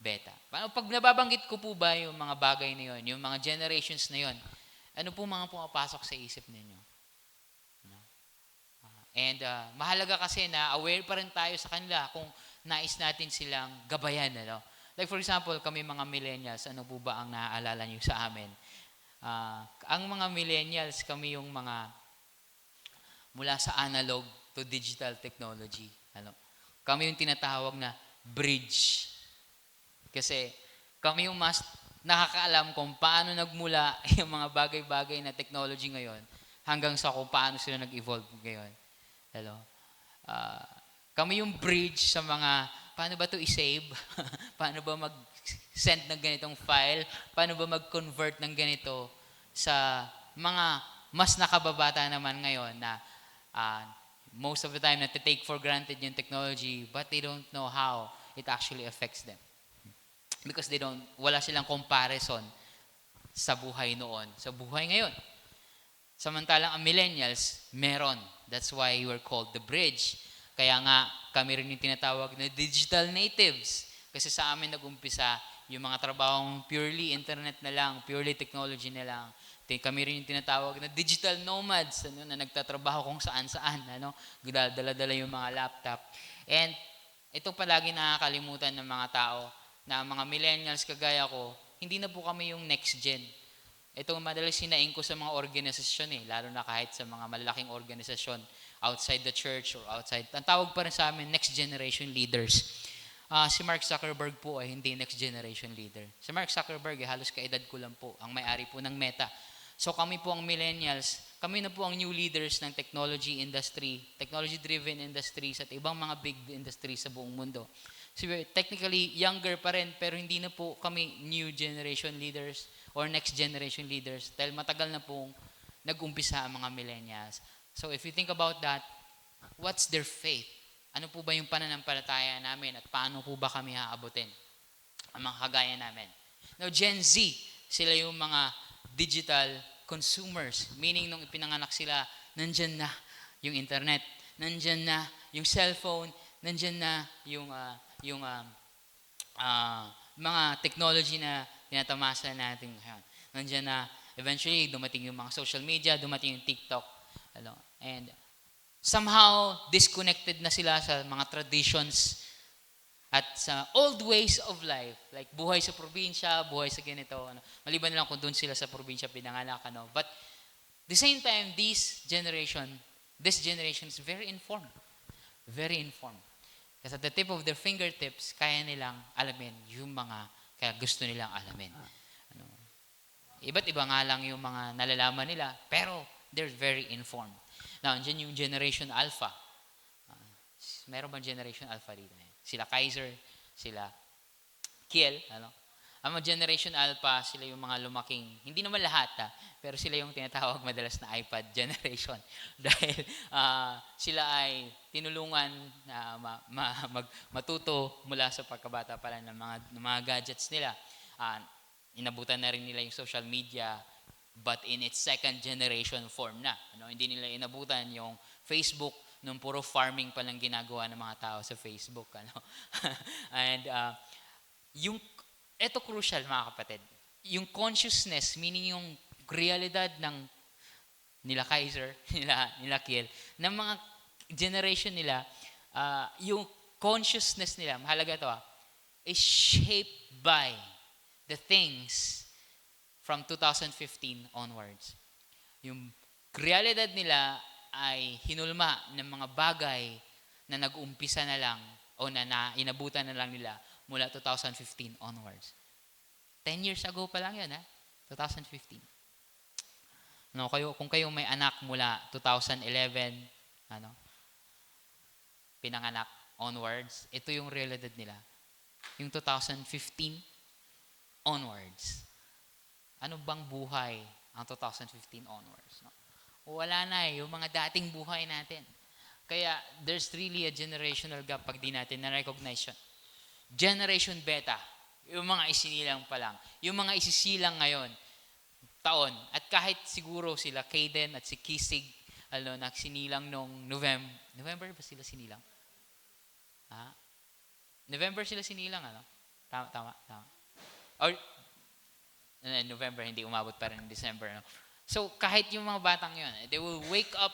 Beta. Pag nababanggit ko po ba yung mga bagay na yun, yung mga generations na yun, ano po mga pumapasok sa isip ninyo? And mahalaga kasi na aware pa rin tayo sa kanila kung nais natin silang gabayan. Like for example, kami mga millennials, ano po ba ang naaalala niyo sa amin? Ang mga millennials, kami yung mga mula sa analog to digital technology. Kami yung tinatawag na bridge. Kasi kami yung mas nakakaalam kung paano nagmula yung mga bagay-bagay na technology ngayon hanggang sa kung paano sila nag-evolve ngayon. Kami yung bridge sa mga paano ba ito i-save? Paano ba mag-send ng ganitong file? Paano ba mag-convert ng ganito sa mga mas nakababata naman ngayon na most of the time na-take for granted yung technology but they don't know how it actually affects them. Because wala silang comparison sa buhay noon, sa buhay ngayon. Samantalang ang millennials, meron. That's why we're called the bridge. Kaya nga, kami rin yung tinatawag na digital natives. Kasi sa amin nag-umpisa yung mga trabahong purely internet na lang, purely technology na lang. Kami rin yung tinatawag na digital nomads, na nagtatrabaho kung saan-saan, dala-dala yung mga laptop. And ito palagi nakakalimutan ng mga tao na mga millennials kagaya ko, hindi na po kami yung next gen. Ito madalas sinaing ko sa mga organisasyon lalo na kahit sa mga malalaking organisasyon outside the church or outside. Ang tawag pa rin sa amin, next generation leaders. Si Mark Zuckerberg po ay hindi next generation leader. Si Mark Zuckerberg halos kaedad ko lang po, ang may-ari po ng Meta. So kami po ang millennials, kami na po ang new leaders ng technology industry, technology-driven industries at ibang mga big industries sa buong mundo. So technically, younger pa rin, pero hindi na po kami new generation leaders or next generation leaders dahil matagal na pong nag-umpisa ang mga millennials. So if you think about that, what's their faith? Ano po ba yung pananampalataya namin at paano po ba kami haabutin ang mga kagaya namin? Now, Gen Z, sila yung mga digital consumers. Meaning, nung ipinanganak sila, nandyan na yung internet, nandyan na yung cellphone, nandyan na yung mga technology na tinatamasa natin ngayon. Nandyan na, eventually, dumating yung mga social media, dumating yung TikTok. And somehow, disconnected na sila sa mga traditions at sa old ways of life. Like buhay sa probinsya, buhay sa ganito. Maliban na lang kung doon sila sa probinsya pinanganak. But the same time, this generation is very informed. Very informed. Kasi at the tip of their fingertips, kaya nilang alamin yung mga kaya gusto nilang alamin. Iba't iba nga lang yung mga nalalaman nila, pero they're very informed. Now, andyan yung Generation Alpha. Meron bang Generation Alpha dito? Sila Kaiser, sila Kiel. Ang mga Generation Alpha, sila yung mga lumaking, hindi naman lahat, pero sila yung tinatawag madalas na iPad generation. Dahil sila ay tinulungan na matuto mula sa pagkabata pala ng mga gadgets nila. Inabutan na rin nila yung social media, but in its second generation form na. Hindi nila inabutan yung Facebook nung puro farming pa lang ginagawa ng mga tao sa Facebook. And yung Ito crucial, mga kapatid. Yung consciousness, meaning yung realidad ng nila Kaiser, nila Kiel, ng mga generation nila, yung consciousness nila, mahalaga ito is shaped by the things from 2015 onwards. Yung realidad nila ay hinulma ng mga bagay na nag-umpisa na lang o na inabutan na lang nila mula 2015 onwards. 10 years ago pa lang yun, 2015. No, kung kayo may anak mula 2011, pinanganak onwards, ito yung realidad nila. Yung 2015 onwards. Ano bang buhay ang 2015 onwards? No? Wala na yung mga dating buhay natin. Kaya there's really a generational gap pag di natin na-recognize yun. Generation Beta, yung mga isinilang pa lang, yung mga isisilang ngayon, taon, at kahit siguro sila Kaden at si Kisig, nagsinilang nung November ba sila sinilang? November sila sinilang, Tama. Or, November, hindi umabot pa rin December, So, kahit yung mga batang yun, they will wake up.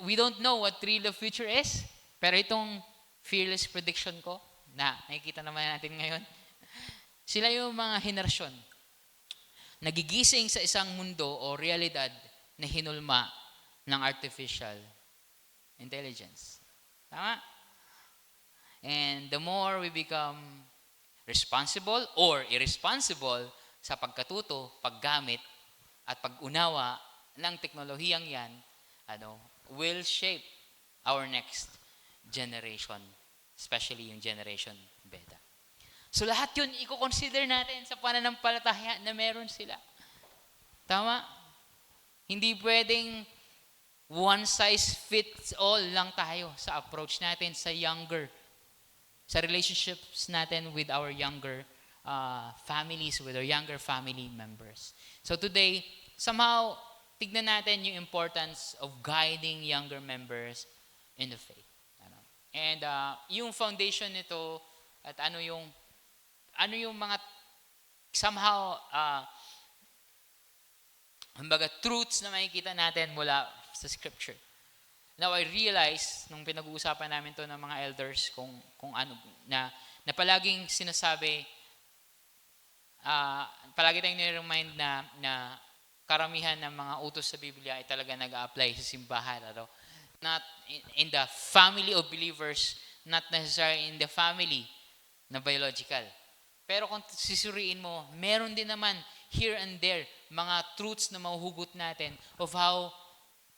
We don't know what really the future is, pero itong fearless prediction ko, na nakikita naman natin ngayon, sila yung mga henerasyon, nagigising sa isang mundo o realidad na hinulma ng artificial intelligence. Tama? And the more we become responsible or irresponsible sa pagkatuto, paggamit, at pag-unawa ng teknolohiyang yan, will shape our next generation, especially yung generation Beta. So lahat yun, i-consider natin sa pananampalataya na meron sila. Tama? Hindi pwedeng one size fits all lang tayo sa approach natin sa relationships natin with our younger families, with our younger family members. So today, somehow, tignan natin yung importance of guiding younger members in the faith. And yung foundation nito at ano yung mga somehow truths na makikita natin mula sa scripture. Now I realize nung pinag-uusapan namin to ng mga elders kung ano na palaging sinasabi palagi tayong ni-remind na karamihan ng mga utos sa Biblia ay talaga nag-a-apply sa simbahan, not in the family of believers, not necessarily in the family na biological. Pero kung sisuriin mo, meron din naman here and there mga truths na mahuhugot natin of how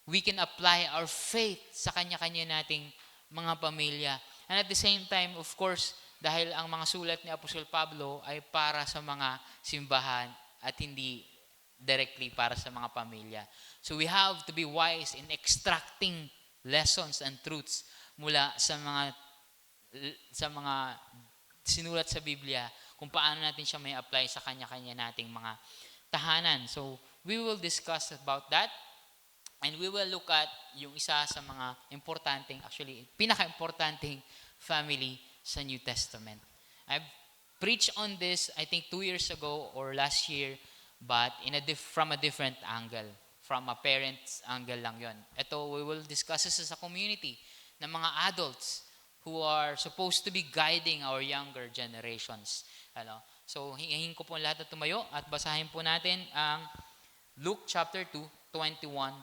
we can apply our faith sa kanya-kanya nating mga pamilya. And at the same time, of course, dahil ang mga sulat ni Apostol Pablo ay para sa mga simbahan at hindi directly para sa mga pamilya. So we have to be wise in extracting lessons and truths mula sa mga sinulat sa Biblia kung paano natin siya may apply sa kanya-kanya nating mga tahanan. So we will discuss about that and we will look at yung isa sa mga pinaka-importanting family sa New Testament. I've preached on this, I think 2 years ago or last year, but from a different angle. From a parent's angle lang yon. Ito, we will discuss this as a community ng mga adults who are supposed to be guiding our younger generations. So, hingin ko po lahat na tumayo at basahin po natin ang Luke chapter 2, 21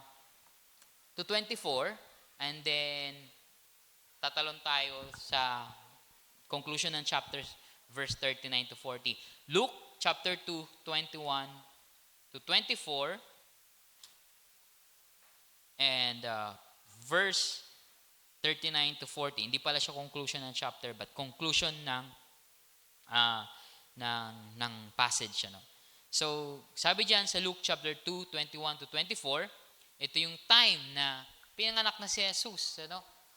to 24, and then tatalon tayo sa conclusion ng chapters, verse 39 to 40. Luke chapter 2, 21 to 24, and verse 39 to 40. Hindi pala siya conclusion ng chapter, but conclusion ng passage. So, sabi diyan sa Luke chapter 2, 21 to 24, ito yung time na pinanganak na si Jesus.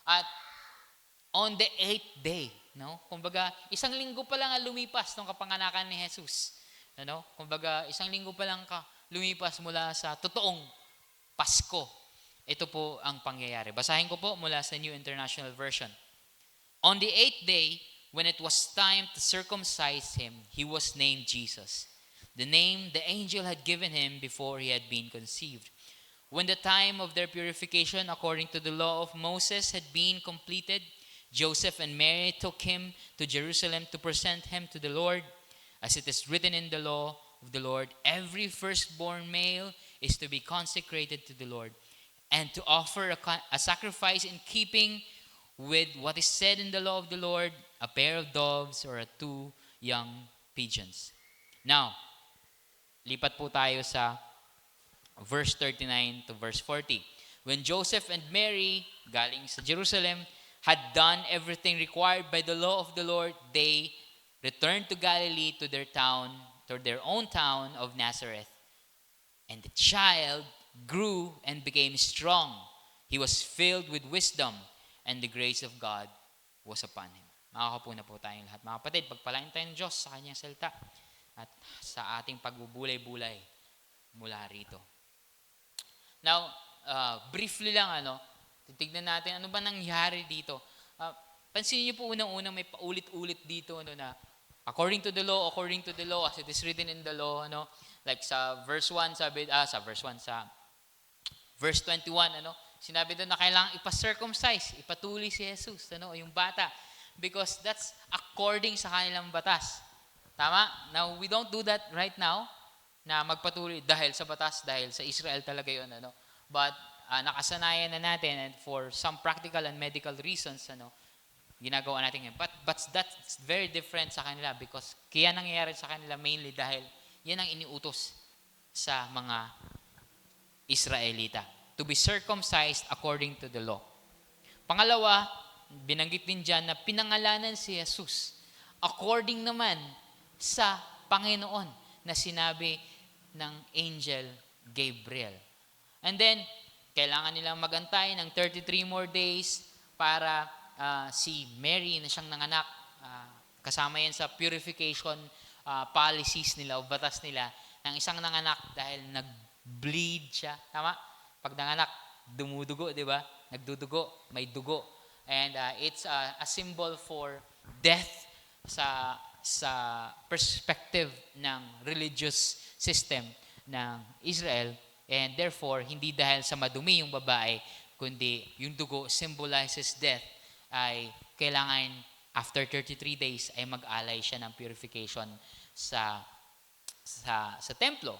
At on the 8th day, kumbaga, isang linggo pa lang lumipas nung kapanganakan ni Jesus. Kumbaga, isang linggo pa lang lumipas mula sa totoong Pasko. Ito po ang pangyayari. Basahin ko po mula sa New International Version. On the 8th day, when it was time to circumcise him, he was named Jesus, the name the angel had given him before he had been conceived. When the time of their purification according to the law of Moses had been completed, Joseph and Mary took him to Jerusalem to present him to the Lord. As it is written in the law of the Lord, every firstborn male is to be consecrated to the Lord, and to offer a sacrifice in keeping with what is said in the law of the Lord, a pair of doves or two young pigeons. Now, lipat po tayo sa verse 39 to verse 40. When Joseph and Mary, galing sa Jerusalem, had done everything required by the law of the Lord, they returned to Galilee to their own town of Nazareth. And the child grew and became strong. He was filled with wisdom, and the grace of God was upon him. Makakapo na po tayong lahat. Mga kapatid, pagpalain tayo ng Diyos sa kanyang salita at sa ating pagbubulay-bulay mula rito. Now, briefly lang, titignan natin ano ba nangyari dito. Pansinin niyo po unang-unang may paulit-ulit dito na according to the law, as it is written in the law, like sa verse 1, sa verse 21, sinabi doon na kailangang ipacircumcise, ipatuli si Jesus, yung bata, because that's according sa kanilang batas. Tama? Now, we don't do that right now, na magpatuloy dahil sa batas, dahil sa Israel talaga yun. But nakasanayan na natin, and for some practical and medical reasons, ginagawa natin yun. But that's very different sa kanila because kaya nangyayari sa kanila mainly dahil yan ang iniutos sa mga Israelita. To be circumcised according to the law. Pangalawa, binanggit din dyan na pinangalanan si Jesus according naman sa Panginoon na sinabi ng angel Gabriel. And then, kailangan nilang magantay ng 33 more days para si Mary na siyang nanganak, kasama yan sa purification policies nila o batas nila ng isang nanganak dahil nag-bleed siya. Tama? Pag nanganak, dumudugo, di ba? Nagdudugo, may dugo. And it's a symbol for death sa perspective ng religious system ng Israel. And therefore, hindi dahil sa madumi yung babae, kundi yung dugo symbolizes death, ay kailangan after 33 days ay mag-alay siya ng purification sa templo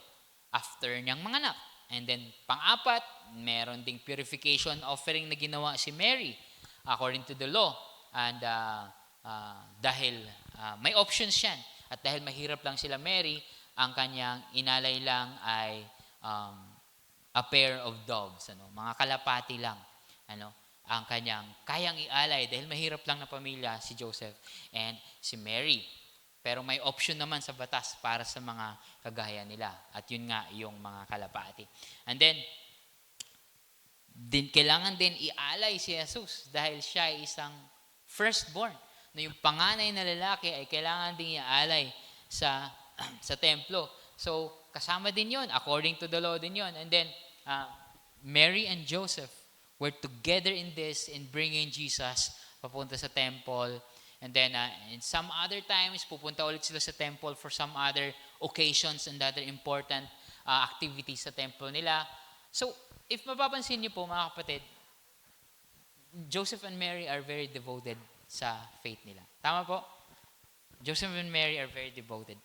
after niyang manganak. And then, pang-apat, meron ding purification offering na ginawa si Mary according to the law. And dahil may options yan at dahil mahirap lang sila Mary, ang kanyang inalay lang ay a pair of doves, mga kalapati lang, ang kanyang kayang ialay dahil mahirap lang na pamilya si Joseph and si Mary. Pero may option naman sa batas para sa mga kagaya nila. At yun nga yung mga kalapati. And then, kailangan din ialay si Jesus dahil siya ay isang firstborn. Na yung panganay na lalaki ay kailangan din ialay sa templo. So, kasama din yun. According to the law din yun. And then, Mary and Joseph were together in this, in bringing Jesus papunta sa temple. And then, in some other times, pupunta ulit sila sa temple for some other occasions and other important activities sa temple nila. So, if mapapansin niyo po, mga kapatid, Joseph and Mary are very devoted sa faith nila. Tama po? Joseph and Mary are very devoted.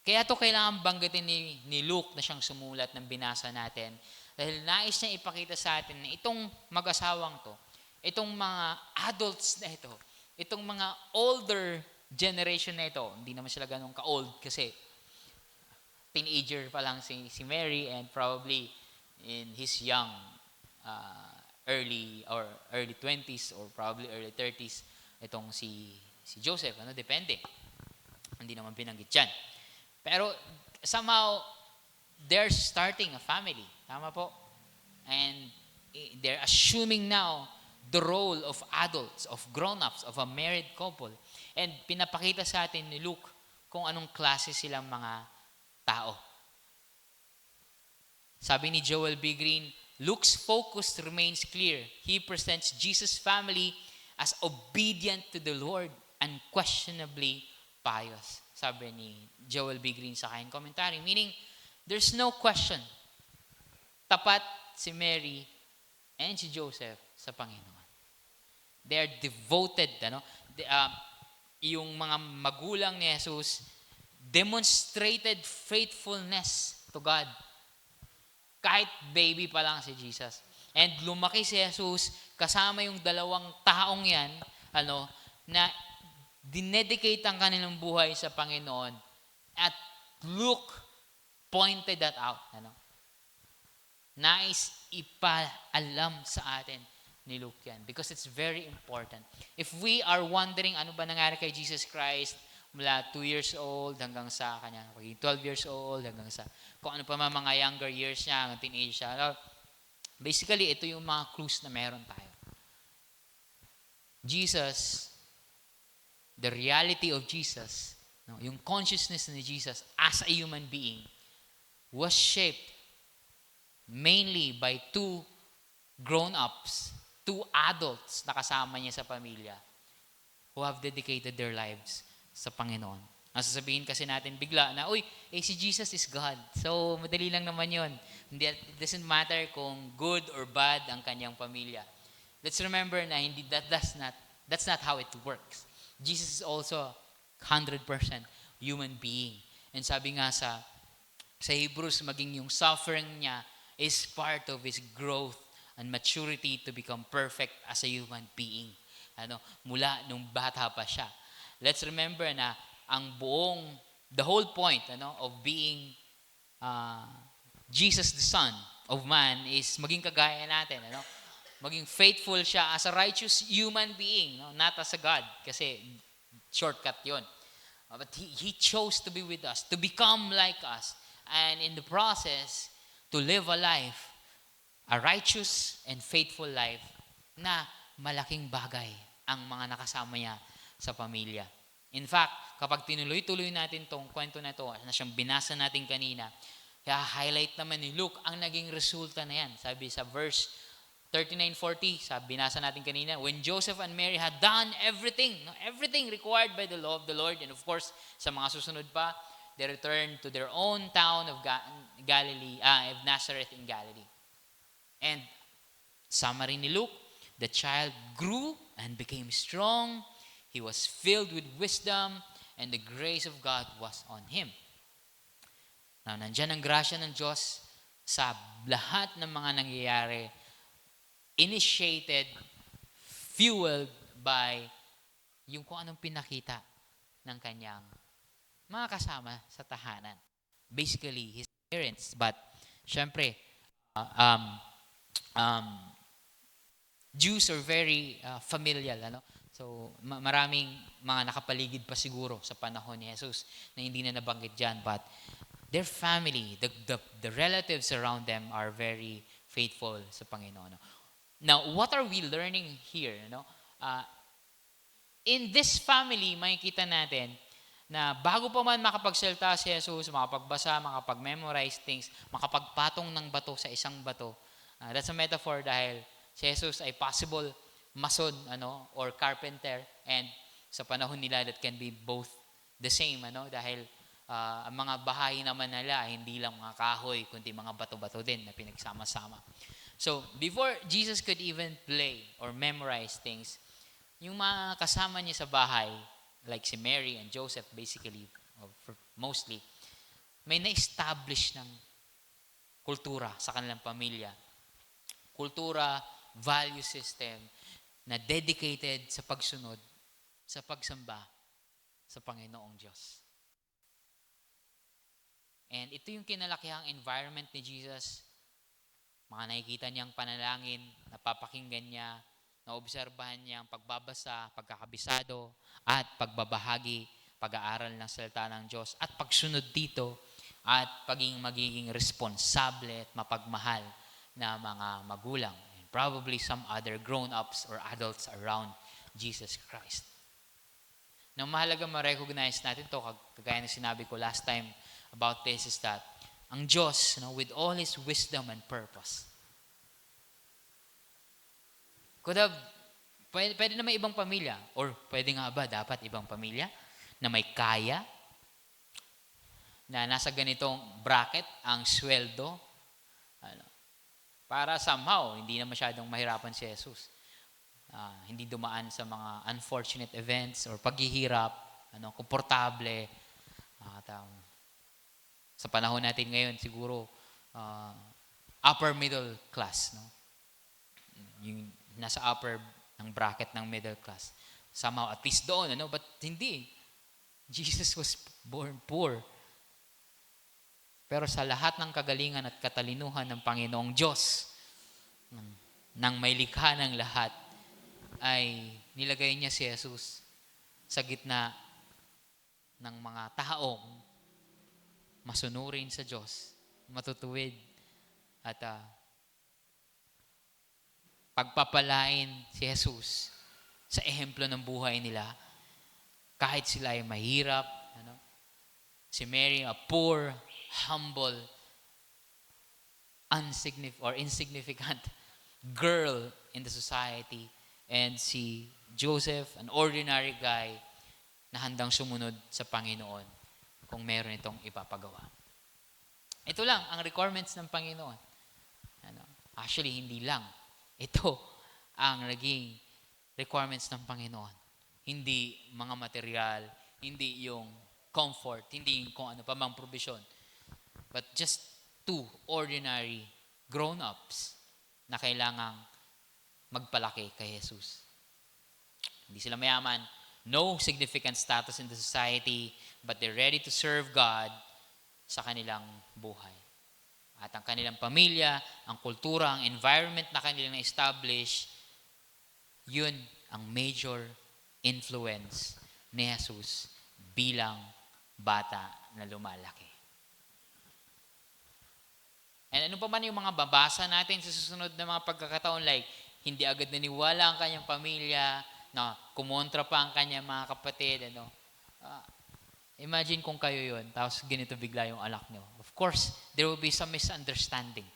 Kaya ito kailangan banggitin ni Luke na siyang sumulat ng binasa natin. Dahil nais niya ipakita sa atin na itong mag-asawang to, itong mga adults na ito, itong mga older generation na ito, hindi naman sila ganun ka-old kasi teenager pa lang si Mary and probably in his young early 20s or probably early 30s itong si Joseph, depende. Hindi naman binanggit yan. Pero somehow they're starting a family. Tama po? And they're assuming now the role of adults, of grown-ups, of a married couple. And pinapakita sa atin ni Luke kung anong klase silang mga tao. Sabi ni Joel B. Green, Luke's focus remains clear. He presents Jesus' family as obedient to the Lord unquestionably pious. Sabi ni Joel B. Green sa kanyang commentary. Meaning, there's no question. Tapat si Mary and si Joseph sa Panginoon. They are devoted. Yung mga magulang ni Jesus demonstrated faithfulness to God. Kahit baby pa lang si Jesus. And lumaki si Jesus kasama yung dalawang taong yan, na dinedicate ang kanilang buhay sa Panginoon. At Luke pointed that out. Nais ipaalam sa atin ni Luke yan. Because it's very important. If we are wondering ano ba nangyari kay Jesus Christ mula 2 years old hanggang sa kanya, 12 years old hanggang sa kung ano pa mga younger years niya, hanggang teenage siya. Basically, ito yung mga clues na meron tayo. Jesus, the reality of Jesus, yung consciousness ni Jesus as a human being was shaped mainly by 2 grown-ups, 2 adults na kasama niya sa pamilya who have dedicated their lives sa Panginoon. Nasasabihin kasi natin bigla na, si Jesus is God. So, madali lang naman yun. It doesn't matter kung good or bad ang kanyang pamilya. Let's remember na that's not how it works. Jesus is also 100% human being. And sabi nga sa Hebrews, maging yung suffering niya is part of His growth and maturity to become perfect as a human being. Mula nung bata pa siya. Let's remember na the whole point of being Jesus the Son of Man is maging kagaya natin. Maging faithful siya as a righteous human being, not as a God. Kasi shortcut yun. But he chose to be with us, to become like us. And in the process, to live a righteous and faithful life na malaking bagay ang mga nakasama niya sa pamilya. In fact, kapag tinuloy-tuloy natin tong kwento na to, na siyang binasa natin kanina, kaya highlight naman ni Luke ang naging resulta na yan. Sabi sa verse 39-40, sabi binasa natin kanina, when Joseph and Mary had done everything required by the law of the Lord, and of course, sa mga susunod pa, they returned to their own town of Galilee, of Nazareth in Galilee. And summary ni Luke, the child grew and became strong. He was filled with wisdom, and the grace of God was on him. Now, nandyan ang grasya ng Diyos sa lahat ng mga nangyayari, initiated, fueled by yung kung anong pinakita ng kanyang mga kasama sa tahanan. Basically, his parents. But, syempre, Jews are very familial. So, maraming mga nakapaligid pa siguro sa panahon ni Jesus na hindi na nabanggit dyan. But, their family, the relatives around them are very faithful sa Panginoon. Now, what are we learning here? In this family, makikita natin na bago pa man makapagsalita si Jesus, makapagbasa, makapag-memorize things, makapagpatong ng bato sa isang bato. That's a metaphor dahil si Jesus ay possible mason or carpenter, and sa panahon nila that can be both the same dahil ang mga bahay naman nila hindi lang mga kahoy kundi mga bato-bato din na pinagsama-sama. So, before Jesus could even play or memorize things, yung mga kasama niya sa bahay, like si Mary and Joseph basically, or mostly, may na-establish ng kultura sa kanilang pamilya. Kultura, value system, na dedicated sa pagsunod, sa pagsamba sa Panginoong Diyos. And ito yung kinalakihang environment ni Jesus. Mga nakikita niyang panalangin, napapakinggan niya, naobserbahan niya ang pagbabasa, pagkakabisado, at pagbabahagi, pag-aaral ng salita ng Diyos, at pagsunod dito, at magiging responsable at mapagmahal na mga magulang. And probably some other grown-ups or adults around Jesus Christ. Now, mahalaga ma-recognize natin ito, kagaya na sinabi ko last time about this, is that ang Diyos, with all His wisdom and purpose, could have Pwede na may ibang pamilya. Or pwede nga ba dapat ibang pamilya na may kaya, na nasa ganitong bracket ang sweldo, ano, para somehow hindi na masyadong mahirapan si Jesus. Hindi dumaan sa mga unfortunate events or paghihirap, komportable. At sa panahon natin ngayon, siguro upper middle class, no? Yung nasa upper ng bracket ng middle class. Somehow, at least doon, but hindi. Jesus was born poor. Pero sa lahat ng kagalingan at katalinuhan ng Panginoong Diyos, nang may likha ng lahat, ay nilagay niya si Jesus sa gitna ng mga taong masunurin sa Diyos, matutuwid, at pagpapalain si Jesus sa ehemplo ng buhay nila, kahit sila ay mahirap. Si Mary, a poor, humble, insignificant girl in the society, and si Joseph, an ordinary guy na handang sumunod sa Panginoon kung meron itong ipapagawa. Ito lang ang requirements ng Panginoon. Actually, hindi lang. Ito ang naging requirements ng Panginoon. Hindi mga material, hindi yung comfort, hindi yung kung ano pa mang provision, but just two ordinary grown-ups na kailangang magpalaki kay Jesus. Hindi sila mayaman, no significant status in the society, but they're ready to serve God sa kanilang buhay. At ang kanilang pamilya, ang kultura, ang environment na kanilang na-establish, yun ang major influence ni Jesus bilang bata na lumalaki. And ano pa man yung mga babasa natin sa susunod na mga pagkakataon, like, hindi agad naniwala ang kanyang pamilya, na kumontra pa ang kanyang mga kapatid, imagine kung kayo yun, tapos ganito bigla yung anak nyo. Of course, there will be some misunderstanding,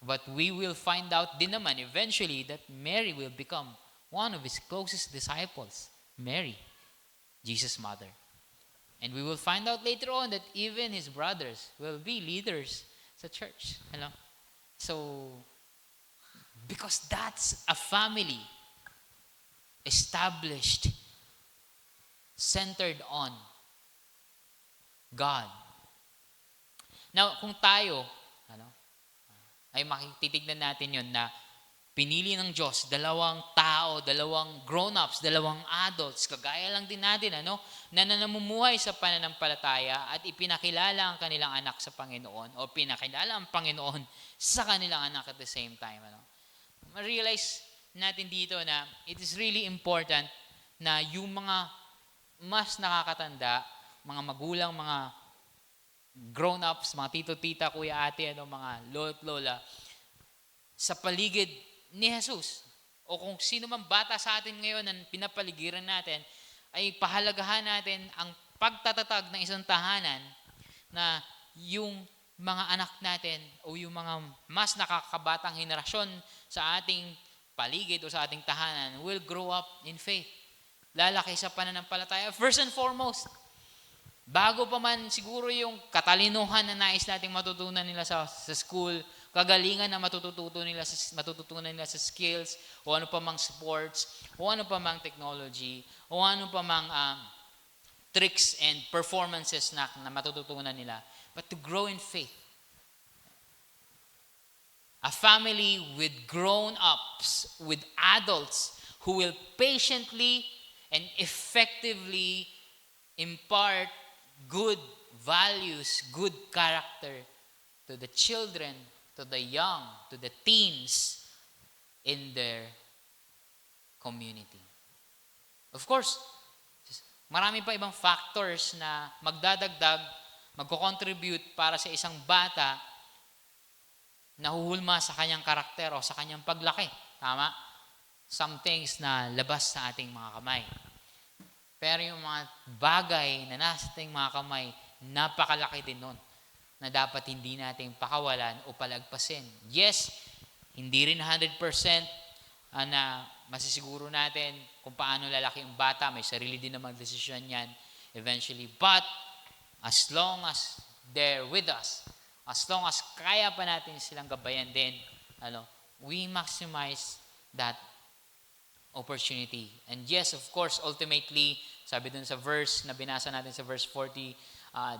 but we will find out din naman eventually that Mary will become one of his closest disciples. Mary, Jesus' mother. And we will find out later on that even his brothers will be leaders sa church. So, because that's a family established, centered on God. Now, kung tayo, ay makititignan natin yun na pinili ng Diyos, dalawang tao, dalawang grown-ups, dalawang adults, kagaya lang din natin, na namumuhay sa pananampalataya at ipinakilala ang kanilang anak sa Panginoon o pinakilala ang Panginoon sa kanilang anak at the same time. Ma-realize natin dito na it is really important na yung mga mas nakakatanda, mga magulang, mga grown-ups, mga tito-tita, kuya, ate, mga lolo't lola, sa paligid ni Jesus, o kung sino man bata sa atin ngayon na pinapaligiran natin, ay pahalagahan natin ang pagtatatag ng isang tahanan na yung mga anak natin o yung mga mas nakakabatang henerasyon sa ating paligid o sa ating tahanan will grow up in faith. Lalaki sa pananampalataya. First and foremost, bago pa man siguro yung katalinuhan na nais nating matutunan nila sa school, kagalingan na matututunan nila sa skills, o ano pa mang sports, o ano pa mang technology, o ano pa mang tricks and performances na matututunan nila, but to grow in faith. A family with grown-ups, with adults who will patiently and effectively impart good values, good character to the children, to the young, to the teens in their community. Of course, marami pa ibang factors na magdadagdag, magko-contribute para sa isang bata na huhulma sa kanyang karakter o sa kanyang paglaki. Tama? Some things na labas sa ating mga kamay. Pero yung mga bagay na nasa ating mga kamay, napakalaki din nun na dapat hindi natin pakawalan o palagpasin. Yes, hindi rin 100% na masisiguro natin kung paano lalaki ang bata, may sarili din namang desisyon yan eventually. But as long as they're with us, as long as kaya pa natin silang gabayan din, we maximize that opportunity. And yes, of course, ultimately, sabi dun sa verse na binasa natin sa verse 40,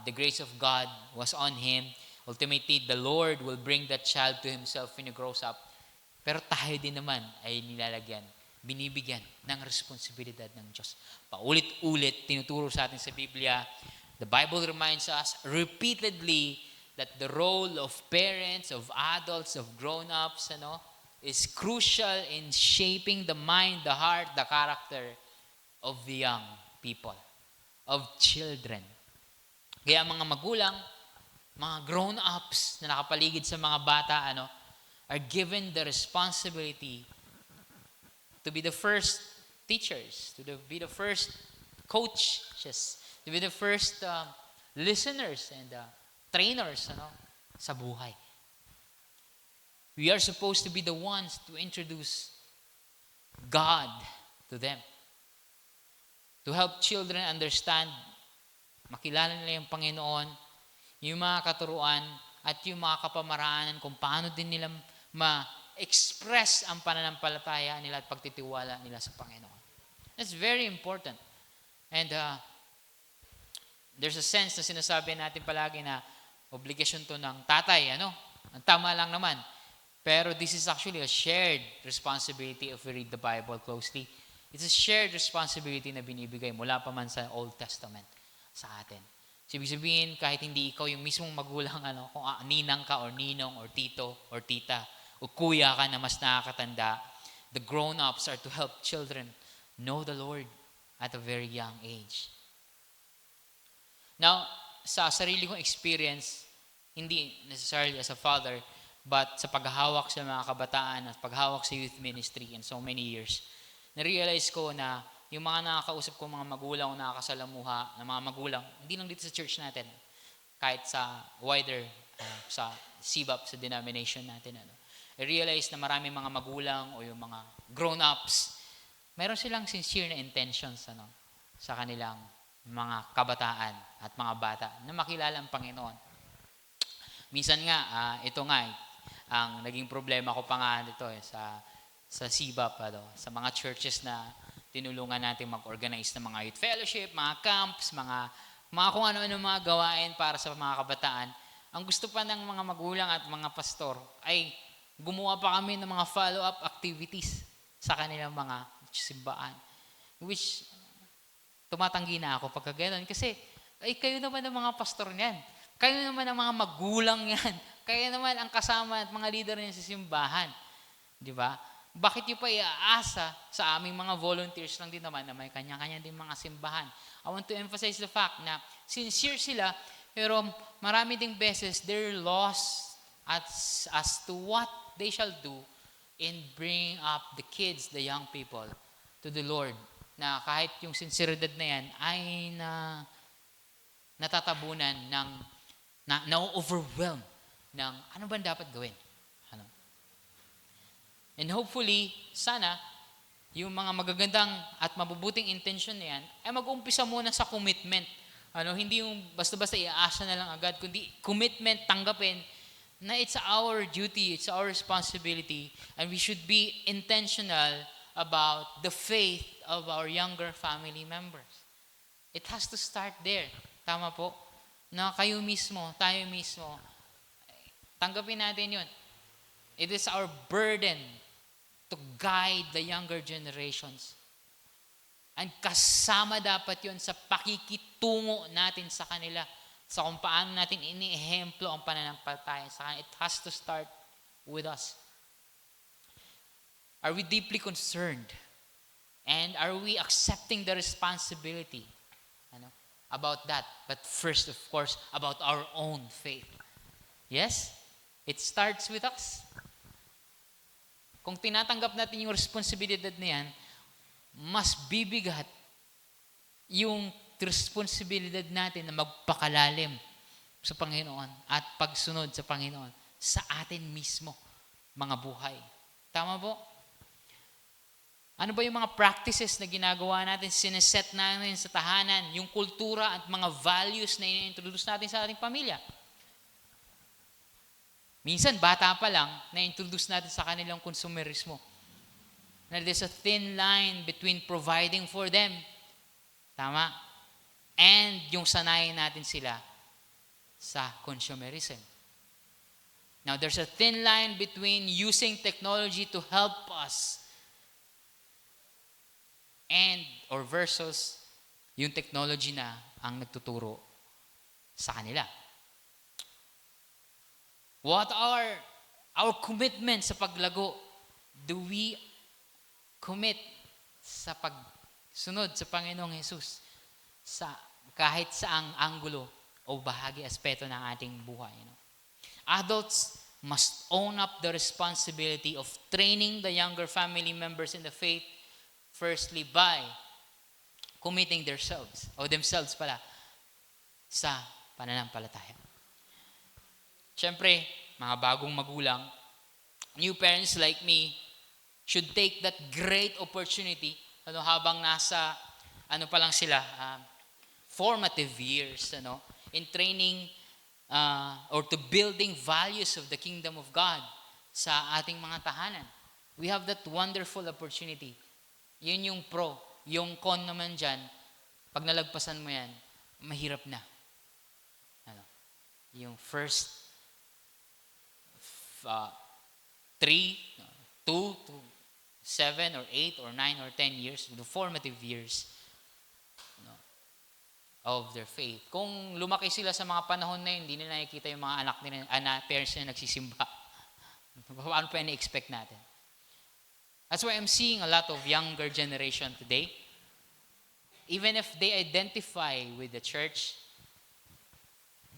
the grace of God was on him. Ultimately, the Lord will bring that child to himself when he grows up. Pero tayo din naman ay nilalagyan, binibigyan ng responsibilidad ng Diyos. Paulit-ulit, tinuturo sa atin sa Biblia, the Bible reminds us repeatedly that the role of parents, of adults, of grown-ups, is crucial in shaping the mind, the heart, the character of the young people, of children. Kaya mga magulang, mga grown-ups na nakapaligid sa mga bata, are given the responsibility to be the first teachers, be the first coaches, to be the first listeners and trainers sa buhay. We are supposed to be the ones to introduce God to them. To help children understand, makilala nila yung Panginoon, yung mga katuruan, at yung mga kapamaraanan kung paano din nila ma-express ang pananampalataya nila at pagtitiwala nila sa Panginoon. That's very important. And there's a sense na sinasabi natin palagi na obligasyon to ng tatay, Ang tama lang naman. Pero this is actually a shared responsibility if we read the Bible closely. It's a shared responsibility na binibigay mula pa man sa Old Testament sa atin. So, ibig sabihin, kahit hindi ikaw yung mismong magulang, kung ninang ka or ninong or tito or tita o kuya ka na mas nakakatanda, the grown-ups are to help children know the Lord at a very young age. Now, sa sarili kong experience, hindi necessarily as a father, but sa paghahawak sa mga kabataan at paghawak sa youth ministry in so many years, na-realize ko na yung mga nakakausap ko mga magulang o nakakasalamuha na mga magulang, hindi lang dito sa church natin, kahit sa wider, sa CBAP, sa denomination natin, I realize na marami mga magulang o yung mga grown-ups, meron silang sincere na intentions sa kanilang mga kabataan at mga bata na makilala ang Panginoon. Minsan nga, ito nga, ang naging problema ko pa nga dito sa CBAP, sa mga churches na tinulungan natin mag-organize ng mga youth fellowship, mga camps, mga kung ano-ano mga gawain para sa mga kabataan. Ang gusto pa ng mga magulang at mga pastor ay gumawa pa kami ng mga follow-up activities sa kanilang mga simbahan. Which, tumatanggi na ako pagka gano'n. Kasi, kayo naman ang mga pastor niyan. Kayo naman ang mga magulang yan. Kayo naman ang kasama at mga leader niyan sa simbahan. Di ba? Bakit nyo pa iaasa sa aming mga volunteers lang din naman na may kanya-kanya din mga simbahan? I want to emphasize the fact na sincere sila, pero marami ding beses they're lost as to what they shall do in bringing up the kids, the young people, to the Lord. Na kahit yung sinseridad na yan ay natatabunan na-overwhelm ng ano ba dapat gawin? And hopefully, sana, yung mga magagandang at mabubuting intention na yan, ay mag-umpisa muna sa commitment. Hindi yung basta-basta iaasa na lang agad, kundi commitment, tanggapin, na it's our duty, it's our responsibility, and we should be intentional about the faith of our younger family members. It has to start there. Tama po? Na kayo mismo, tayo mismo, tanggapin natin yun. It is our burden to guide the younger generations. And kasama dapat yun sa pakikitungo natin sa kanila, sa kung paano natin iniehemplo ang pananampalataya sa kanila. It has to start with us. Are we deeply concerned? And are we accepting the responsibility about that? But first, of course, about our own faith. Yes? It starts with us. Kung tinatanggap natin yung responsibilidad na yan, mas bibigat yung responsibilidad natin na magpakalalim sa Panginoon at pagsunod sa Panginoon sa atin mismo, mga buhay. Tama po? Ano ba yung mga practices na ginagawa natin, sineset natin sa tahanan, yung kultura at mga values na i-introduce natin sa ating pamilya? Minsan, bata pa lang, na-introduce natin sa kanilang konsumerismo. Na there's a thin line between providing for them, tama, and yung sanayin natin sila sa consumerism. Now, there's a thin line between using technology to help us or versus yung technology na ang nagtuturo sa kanila. What are our commitments sa paglago? Do we commit sa pagsunod sa Panginoong Jesus sa kahit saang anggulo o bahagi, aspeto ng ating buhay? Adults must own up the responsibility of training the younger family members in the faith, firstly by committing themselves sa pananampalataya. Siyempre, mga bagong magulang, new parents like me should take that great opportunity habang nasa pa lang sila, formative years, in training or to building values of the kingdom of God sa ating mga tahanan. We have that wonderful opportunity. Yun yung pro. Yung con naman dyan, pag nalagpasan mo yan, mahirap na. Yung first 3, 2 to 7 or 8 or 9 or 10 years, the formative years of their faith. Kung lumaki sila sa mga panahon na yun, hindi nila nakikita yung mga parents na nagsisimba. Paano pa i-expect natin? That's why I'm seeing a lot of younger generation today. Even if they identify with the church,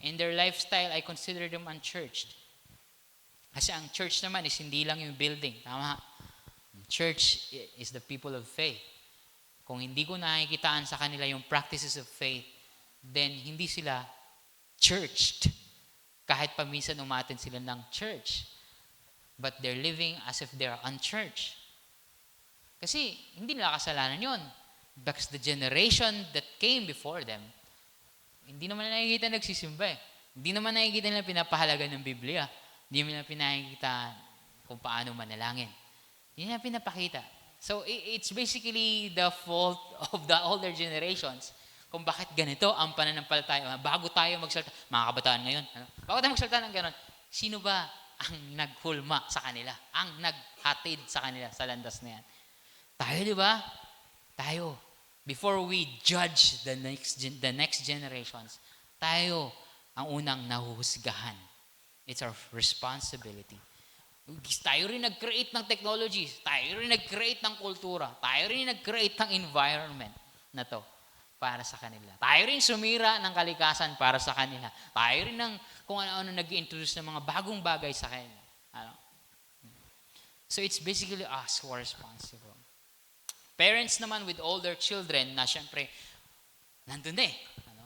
in their lifestyle, I consider them unchurched. Kasi ang church naman is hindi lang yung building. Tama? Church is the people of faith. Kung hindi ko nakikitaan sa kanila yung practices of faith, then hindi sila churched. Kahit pa minsan umattend sila ng church. But they're living as if they're unchurched. Kasi hindi nila kasalanan yun. Because the generation that came before them, hindi naman nakikita nagsisimba eh. Hindi naman nakikita nila pinapahalaga ng Biblia. Hindi nila pinakikita kung paano manalangin. Hindi nila pinapakita. So it's basically the fault of the older generations kung bakit ganito ang pananampalataya. Bago tayo magsalita, mga kabataan ngayon, bago tayo magsalita ng gano'n, sino ba ang naghulma sa kanila? Ang naghatid sa kanila sa landas na yan? Tayo, di ba? Tayo. Before we judge the next generations, tayo ang unang nahuhusgahan. It's our responsibility. Tayo rin nag-create ng technology. Tayo rin nag-create ng kultura. Tayo rin nag-create ng environment na to para sa kanila. Tayo rin sumira ng kalikasan para sa kanila. Tayo rin ng kung ano-ano nag-introduce ng mga bagong bagay sa kanila. So it's basically us who are responsible. Parents naman with older children na syempre, nandun na eh.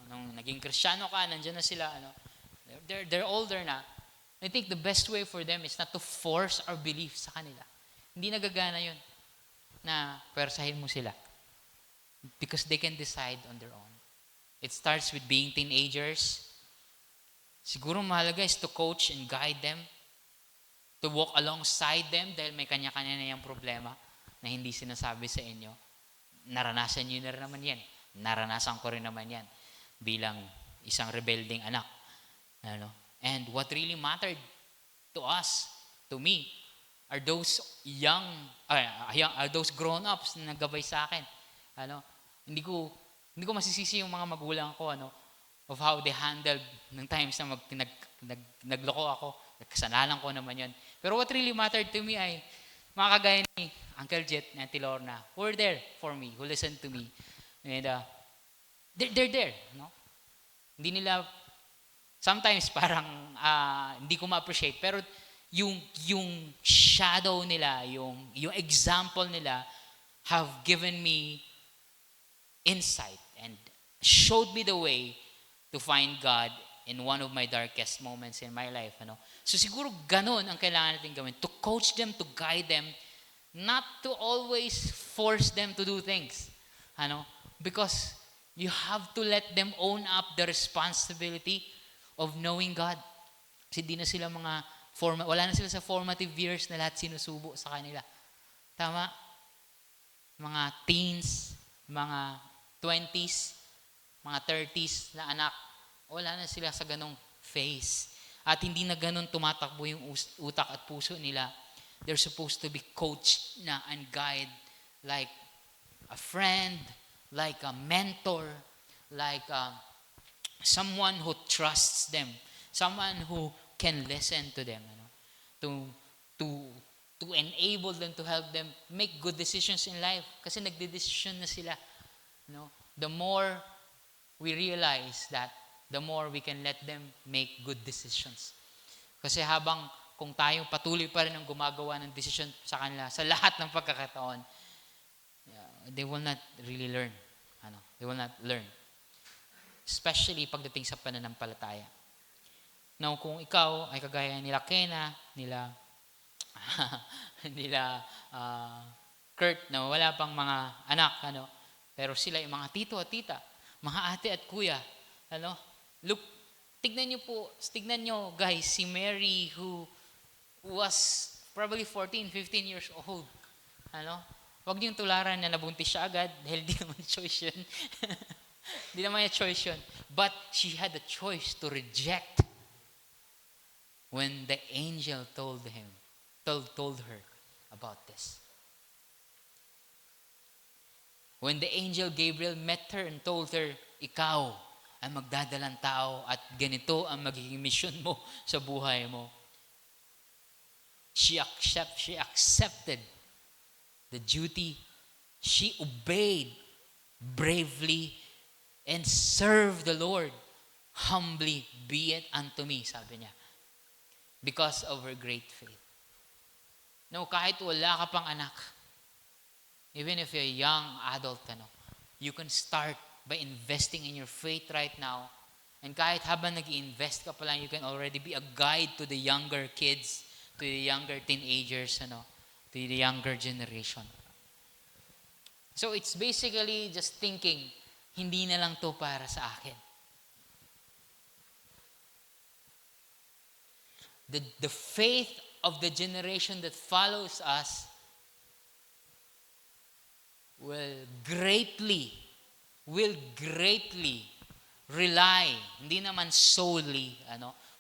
Nung naging Kristiyano ka, nandyan na sila. They're older na. I think the best way for them is not to force our belief sa kanila. Hindi nagagana yun na persahin mo sila. Because they can decide on their own. It starts with being teenagers. Siguro mahalaga is to coach and guide them. To walk alongside them dahil may kanya-kanya na yung problema na hindi sinasabi sa inyo. Naranasan nyo na rin naman yan. Naranasan ko rin naman yan bilang isang rebelding anak. And what really mattered to us, to me, are those those grown-ups na naggabay sa akin. Hindi ko masisisi yung mga magulang ko of how they handled ng times na nagloko ako. Kasalanan ko naman yun. Pero what really mattered to me ay mga kagaya ni Uncle Jet and Auntie Lorna who were there for me, who listened to me. And they're there. Hindi nila, sometimes parang hindi ko ma-appreciate, pero yung shadow nila, yung example nila have given me insight and showed me the way to find God in one of my darkest moments in my life. So siguro ganun ang kailangan natin gawin, to coach them, to guide them, not to always force them to do things. Ano? Because you have to let them own up the responsibility of knowing God. Kasi di na sila wala na sila sa formative years na lahat sinusubo sa kanila. Tama? Mga teens, mga 20s, mga 30s na anak, wala na sila sa ganong phase. At hindi na ganon tumatakbo yung utak at puso nila. They're supposed to be coached na and guide like a friend, like a mentor, like someone who trusts them, someone who can listen to them, to enable them, to help them make good decisions in life. Kasi nagde-decision na sila. The more we realize that, the more we can let them make good decisions. Kasi habang kung tayo patuloy pa rin ang gumagawa ng decision sa kanila, sa lahat ng pagkakataon, they will not really learn. They will not learn. Especially pagdating sa pananampalataya. Now, kung ikaw ay kagaya nila Kena, nila Kurt, na wala pang mga anak, pero sila yung mga tito at tita, mga ate at kuya, look, tignan nyo guys, si Mary who was probably 14, 15 years old. Huwag niyong tularan na nabuntis siya agad dahil di naman choice yun. Di naman yung choice yun. But she had a choice to reject when the angel told her about this. When the angel Gabriel met her and told her, ikaw ang magdadalang tao at ganito ang magiging mission mo sa buhay mo. She accepted the duty. She obeyed bravely and served the Lord. Humbly be it unto me, sabi niya. Because of her great faith. No, kahit wala ka pang anak, even if you're a young adult, you can start by investing in your faith right now. And kahit habang nag-i-invest ka pa lang, you can already be a guide to the younger kids, to the younger teenagers, to the younger generation. So it's basically just thinking, hindi na lang to para sa akin. The faith of the generation that follows us will greatly rely, hindi naman solely,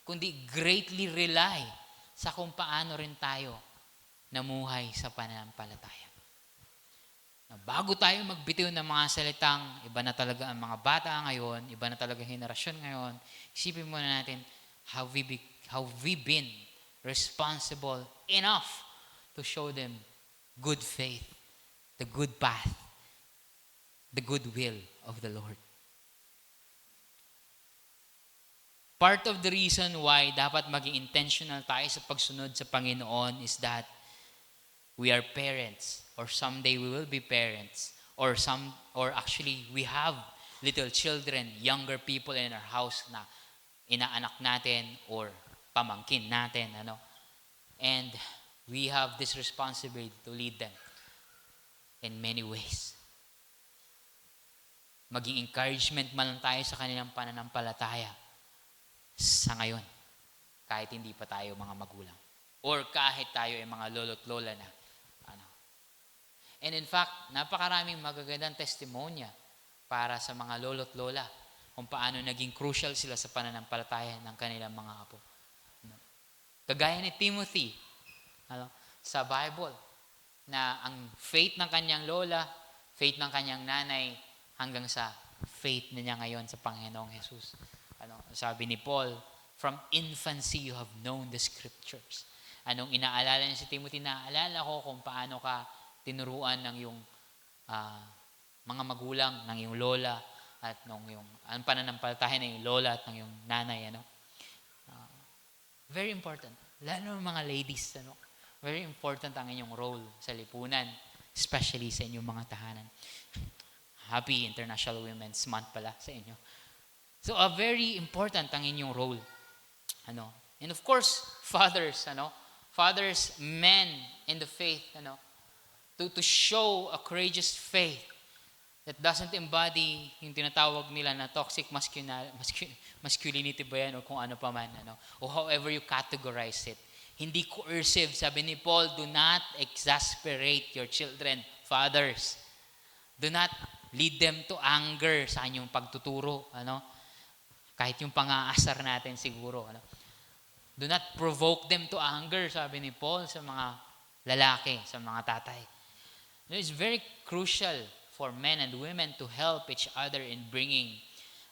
kundi greatly rely sa kung paano rin tayo namuhay sa pananampalataya. Bago tayo magbitiw ng mga salitang, iba na talaga ang mga bata ngayon, iba na talaga henerasyon ngayon, isipin muna natin, have we been responsible enough to show them good faith, the good path, the good will of the Lord. Part of the reason why dapat maging intentional tayo sa pagsunod sa Panginoon is that we are parents, or someday we will be parents, or actually we have little children, younger people in our house na inaanak natin or pamangkin natin, and we have this responsibility to lead them in many ways. Maging encouragement man lang tayo sa kanilang pananampalataya sa ngayon, kahit hindi pa tayo mga magulang, or kahit tayo ay mga lolo't lola na. And in fact, napakaraming magagandang testimonya para sa mga lolo't lola kung paano naging crucial sila sa pananampalataya ng kanilang mga apo. Kagaya ni Timothy, sa Bible, na ang faith ng kanyang lola, faith ng kanyang nanay, hanggang sa faith na niya ngayon sa Panginoong Jesus. Sabi ni Paul, from infancy you have known the scriptures. Anong inaalala niya si Timothy? Naalala ko kung paano ka tinuruan ng iyong mga magulang, ng iyong lola, at ang pananampalataya ng iyong lola at ng iyong nanay. Very important. Lalo ng mga ladies. Very important ang inyong role sa lipunan, especially sa inyong mga tahanan. Happy International Women's Month pala sa inyo. So, very important ang inyong role. And of course, fathers, men in the faith, to show a courageous faith that doesn't embody yung tinatawag nila na toxic masculinity ba yan o kung ano pa man, o however you categorize it. Hindi coercive. Sabi ni Paul, do not exasperate your children, fathers. Do not lead them to anger sa kanyang pagtuturo. Kahit yung pang-aasar natin siguro. Do not provoke them to anger, sabi ni Paul sa mga lalaki, sa mga tatay. It's very crucial for men and women to help each other in bringing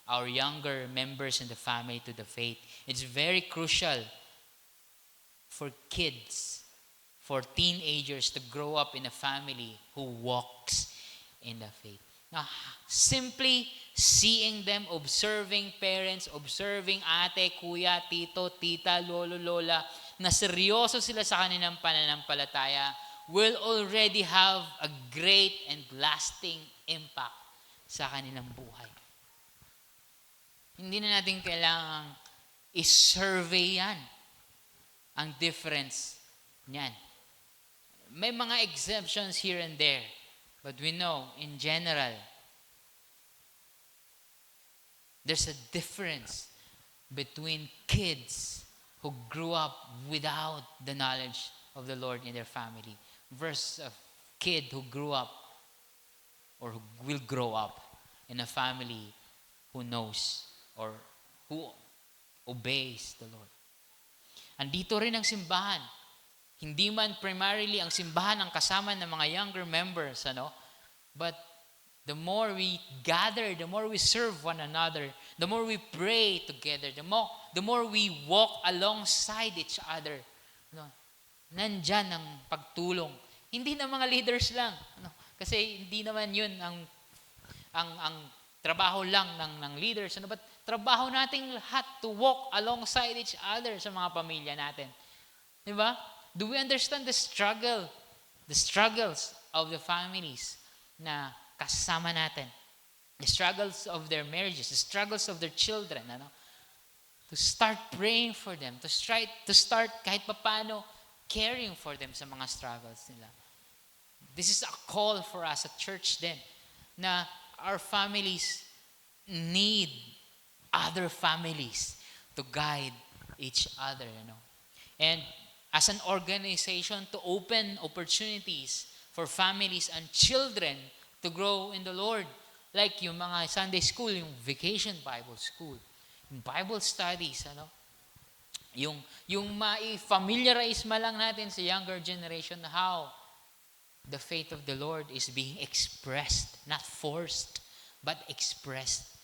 our younger members in the family to the faith. It's very crucial for kids, for teenagers to grow up in a family who walks in the faith. Now, simply seeing them, observing parents, observing ate, kuya, tito, tita, lolo, lola, na seryoso sila sa kanilang pananampalataya, will already have a great and lasting impact sa kanilang buhay. Hindi na natin kailangang i-survey yan, ang difference niyan. May mga exemptions here and there, but we know, in general, there's a difference between kids who grew up without the knowledge of the Lord in their family versus a kid who grew up or who will grow up in a family who knows or who obeys the Lord. Andito rin ang simbahan. Hindi man primarily ang simbahan ang kasama ng mga younger members, but the more we gather, the more we serve one another, the more we pray together, the more we walk alongside each other, nandyan ang pagtulong. Hindi na mga leaders lang. Kasi hindi naman yun ang trabaho lang ng leaders. But trabaho nating lahat to walk alongside each other sa mga pamilya natin. Diba? Do we understand the struggles of the families na kasama natin? The struggles of their marriages, the struggles of their children. To start praying for them, to start kahit papaano caring for them sa mga struggles nila. This is a call for us at church din na our families need other families to guide each other, And as an organization to open opportunities for families and children to grow in the Lord. Like yung mga Sunday school, yung vacation Bible school, yung Bible studies, Yung ma-familiarize lang natin sa younger generation how the faith of the Lord is being expressed, not forced, but expressed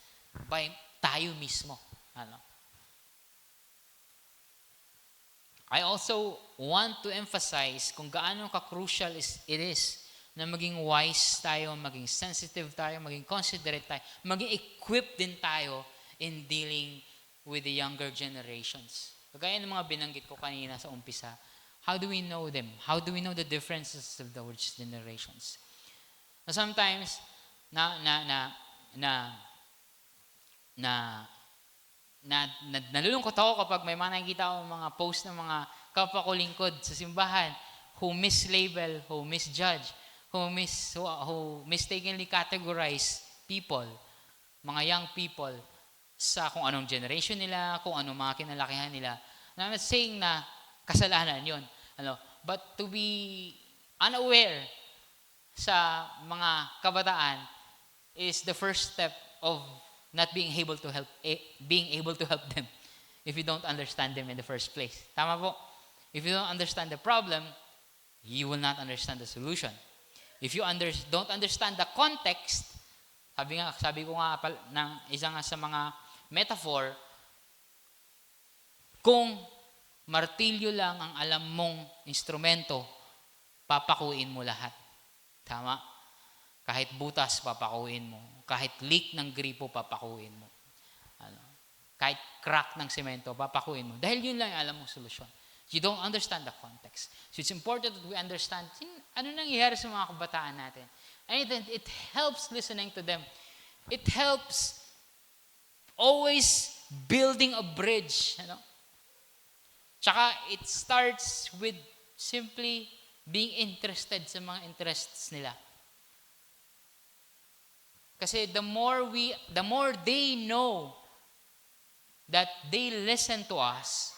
by tayo mismo. I also want to emphasize kung gaano ka-crucial it is na maging wise tayo, maging sensitive tayo, maging considerate tayo, maging equipped din tayo in dealing with the younger generations. Kagaya ng mga binanggit ko kanina sa umpisa, how do we know them? How do we know the differences of those generations? Sometimes, nalulungkot ako kapag may mga nakikita ako mga post ng mga kapwa ko lingkod sa simbahan who mislabel, who misjudge, who mistakenly categorize people, mga young people, sa kung anong generation nila, kung anong mga kinalakihan nila. I'm not saying na kasalanan yun. But to be unaware sa mga kabataan is the first step of not being able to help them if you don't understand them in the first place. Tama po? If you don't understand the problem, you will not understand the solution. If you don't understand the context, sabi ko nga ng isa nga sa mga metaphor, kung martilyo lang ang alam mong instrumento, papakuin mo lahat. Tama? Kahit butas, papakuin mo. Kahit leak ng gripo, papakuin mo. Kahit crack ng semento, papakuin mo. Dahil yun lang yung alam mong solusyon. You don't understand the context. So it's important that we understand ano nangyayari sa mga kabataan natin. And it helps listening to them. It helps always building a bridge. Tsaka it starts with simply being interested sa mga interests nila. Kasi the more they know that they listen to us,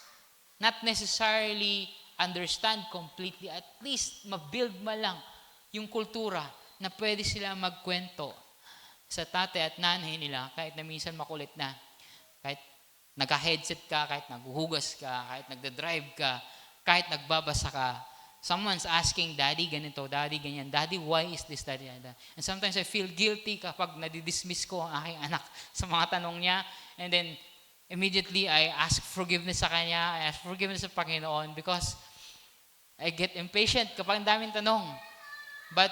not necessarily understand completely, at least mabuild man lang yung kultura na pwede sila magkwento sa tatay at nanay nila kahit na minsan makulit na. Kahit naka-headset ka, kahit naghuhugas ka, kahit nagda-drive ka, kahit nagbabasa ka. Someone's asking, Daddy, ganito, Daddy, ganyan. Daddy, why is this, Daddy, that? And sometimes I feel guilty kapag nadidismiss ko ang aking anak sa mga tanong niya. And then, immediately, I ask forgiveness sa kanya. I ask forgiveness sa Panginoon because I get impatient kapag ang daming tanong. But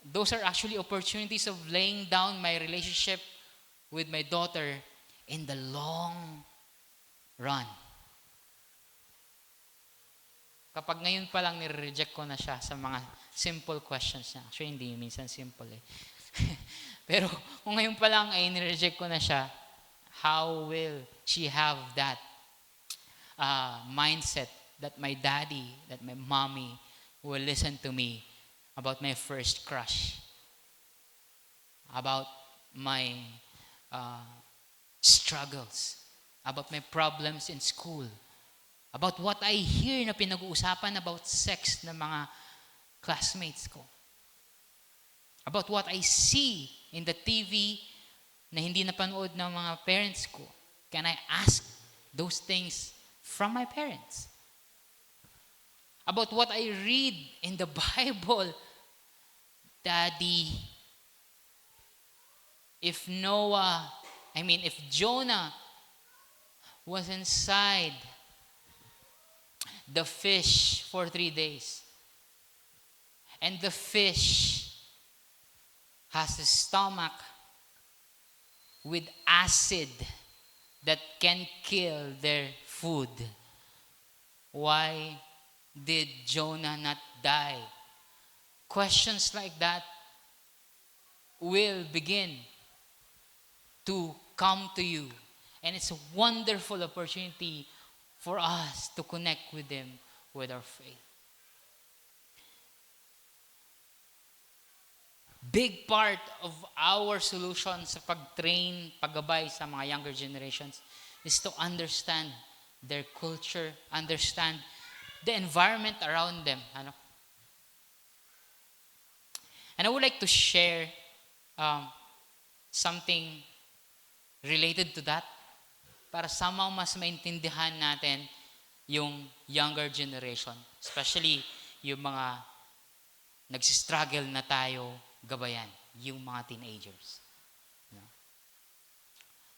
those are actually opportunities of laying down my relationship with my daughter in the long run. Kapag ngayon pa lang nire-reject ko na siya sa mga simple questions niya. Actually, hindi minsan simple eh. Pero kung ngayon pa lang ay nire-reject ko na siya, how will she have that mindset that my daddy, that my mommy will listen to me about my first crush, about my struggles, about my problems in school, about what I hear na pinag-uusapan about sex ng mga classmates ko, about what I see in the TV na hindi napanood ng mga parents ko. Can I ask those things from my parents? About what I read in the Bible. Daddy, if Jonah was inside the fish for 3 days, and the fish has a stomach with acid that can kill their food, why did Jonah not die? Questions like that will begin to come to you. And it's a wonderful opportunity for us to connect with them with our faith. Big part of our solution sa pag-train, paggabay sa mga younger generations is to understand their culture, understand the environment around them. And I would like to share something related to that para somehow mas maintindihan natin yung younger generation. Especially yung mga nagsistruggle na tayo gabayan, yung mga teenagers.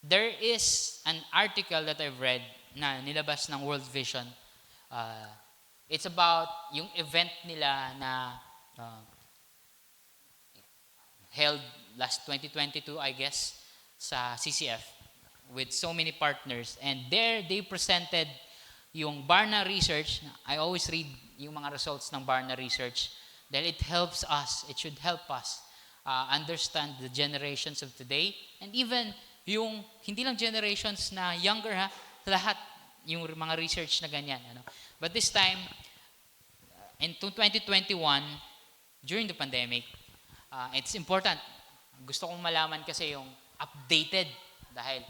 There is an article that I've read na nilabas ng World Vision. It's about yung event nila na held last 2022, I guess, sa CCF with so many partners. And there, they presented yung Barna research. I always read yung mga results ng Barna research dahil it should help us understand the generations of today. And even yung, hindi lang generations na younger lahat yung mga research na ganyan. But this time, in 2021, during the pandemic, it's important. Gusto kong malaman kasi yung updated dahil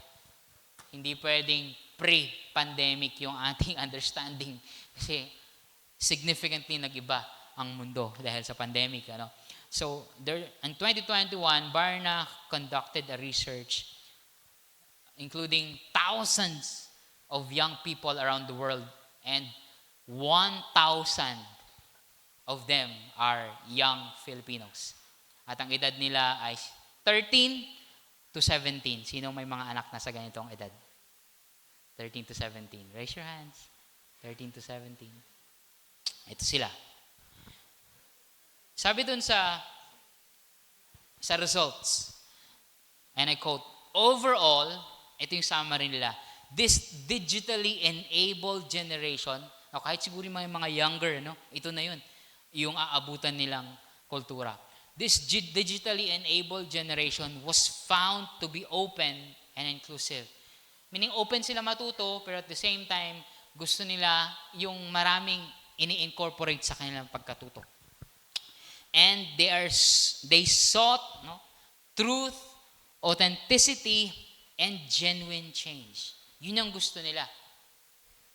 hindi pwedeng pre-pandemic yung ating understanding kasi significantly nag-iba ang mundo dahil sa pandemic. So, in 2021, Barna conducted a research including thousands of young people around the world, and 1,000 of them are young Filipinos. At ang edad nila ay 13 to 17. Sino may mga anak na sa ganitong edad? 13 to 17. Raise your hands. 13 to 17. Ito sila. Sabi dun sa results, and I quote, overall, ito yung summary nila, this digitally enabled generation, kahit siguro yung mga younger, ito na yun, yung aabutan nilang kultura. This digitally enabled generation was found to be open and inclusive. Meaning open sila matuto, pero at the same time, gusto nila yung maraming ini-incorporate sa kanilang pagkatuto. And they sought truth, authenticity, and genuine change. Yun ang gusto nila.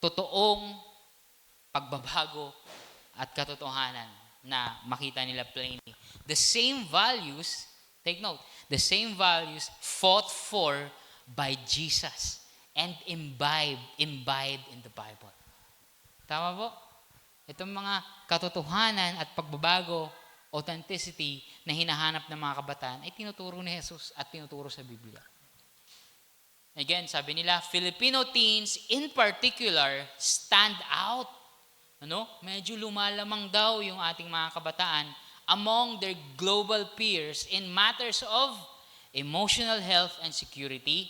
Totoong pagbabago at katotohanan na makita nila plainly. The same values, take note, the same values fought for by Jesus and imbibed in the Bible. Tama po? Itong mga katotohanan at pagbabago, authenticity na hinahanap ng mga kabataan ay tinuturo ni Jesus at tinuturo sa Biblia. Again, sabi nila, Filipino teens in particular stand out. Medyo lumalamang daw yung ating mga kabataan among their global peers in matters of emotional health and security.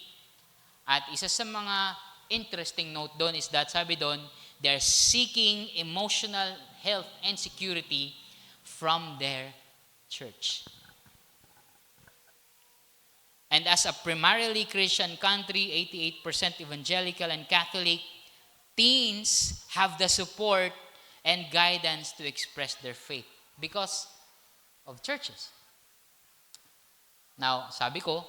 At isa sa mga interesting note doon is that sabi doon, they're seeking emotional health and security from their church. And as a primarily Christian country, 88% evangelical and Catholic, teens have the support and guidance to express their faith because of churches. Now, sabi ko,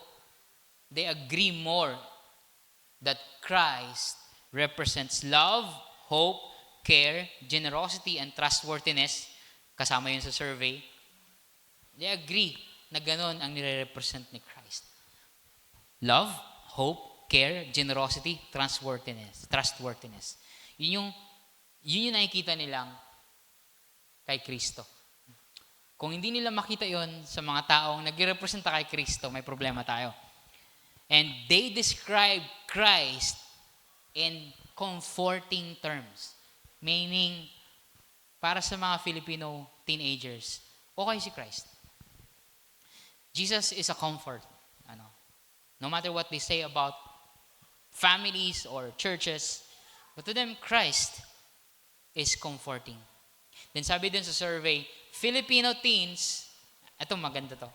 they agree more that Christ represents love, hope, care, generosity, and trustworthiness. Kasama yun sa survey. They agree na ganun ang nire-represent ni Christ. Love, hope, care, generosity, trustworthiness. Yun yung nakikita nilang kay Kristo. Kung hindi nila makita yon sa mga taong nagre-representa kay Kristo, may problema tayo. And they describe Christ in comforting terms. Meaning, para sa mga Filipino teenagers, okay si Christ. Jesus is a comfort. No matter what they say about families or churches, but to them, Christ is comforting. Then sabi din sa survey, Filipino teens, ito maganda to,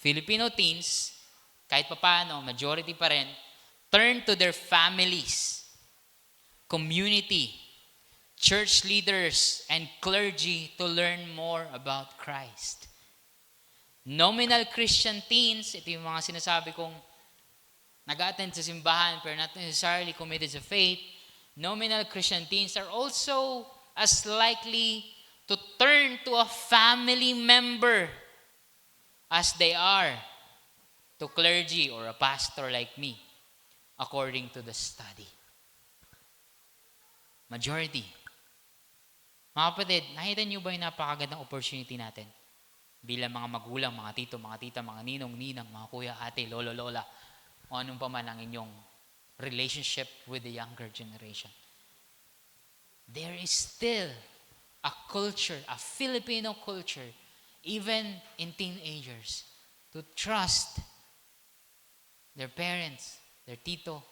Filipino teens, kahit papaano, majority pa rin, turn to their families, community, church leaders, and clergy to learn more about Christ. Nominal Christian teens, ito yung mga sinasabi kong nag-attend sa simbahan pero not necessarily committed sa faith. Nominal Christian teens are also as likely to turn to a family member as they are to clergy or a pastor like me, according to the study. Majority. Mga kapatid, nakita niyo ba yung napakagandang opportunity natin? Bilang mga magulang, mga tito, mga tita, mga ninong, ninang, mga kuya, ate, lolo, lola, o anong pa man ang inyong relationship with the younger generation. There is still a culture, a Filipino culture, even in teenagers, to trust their parents, their tito,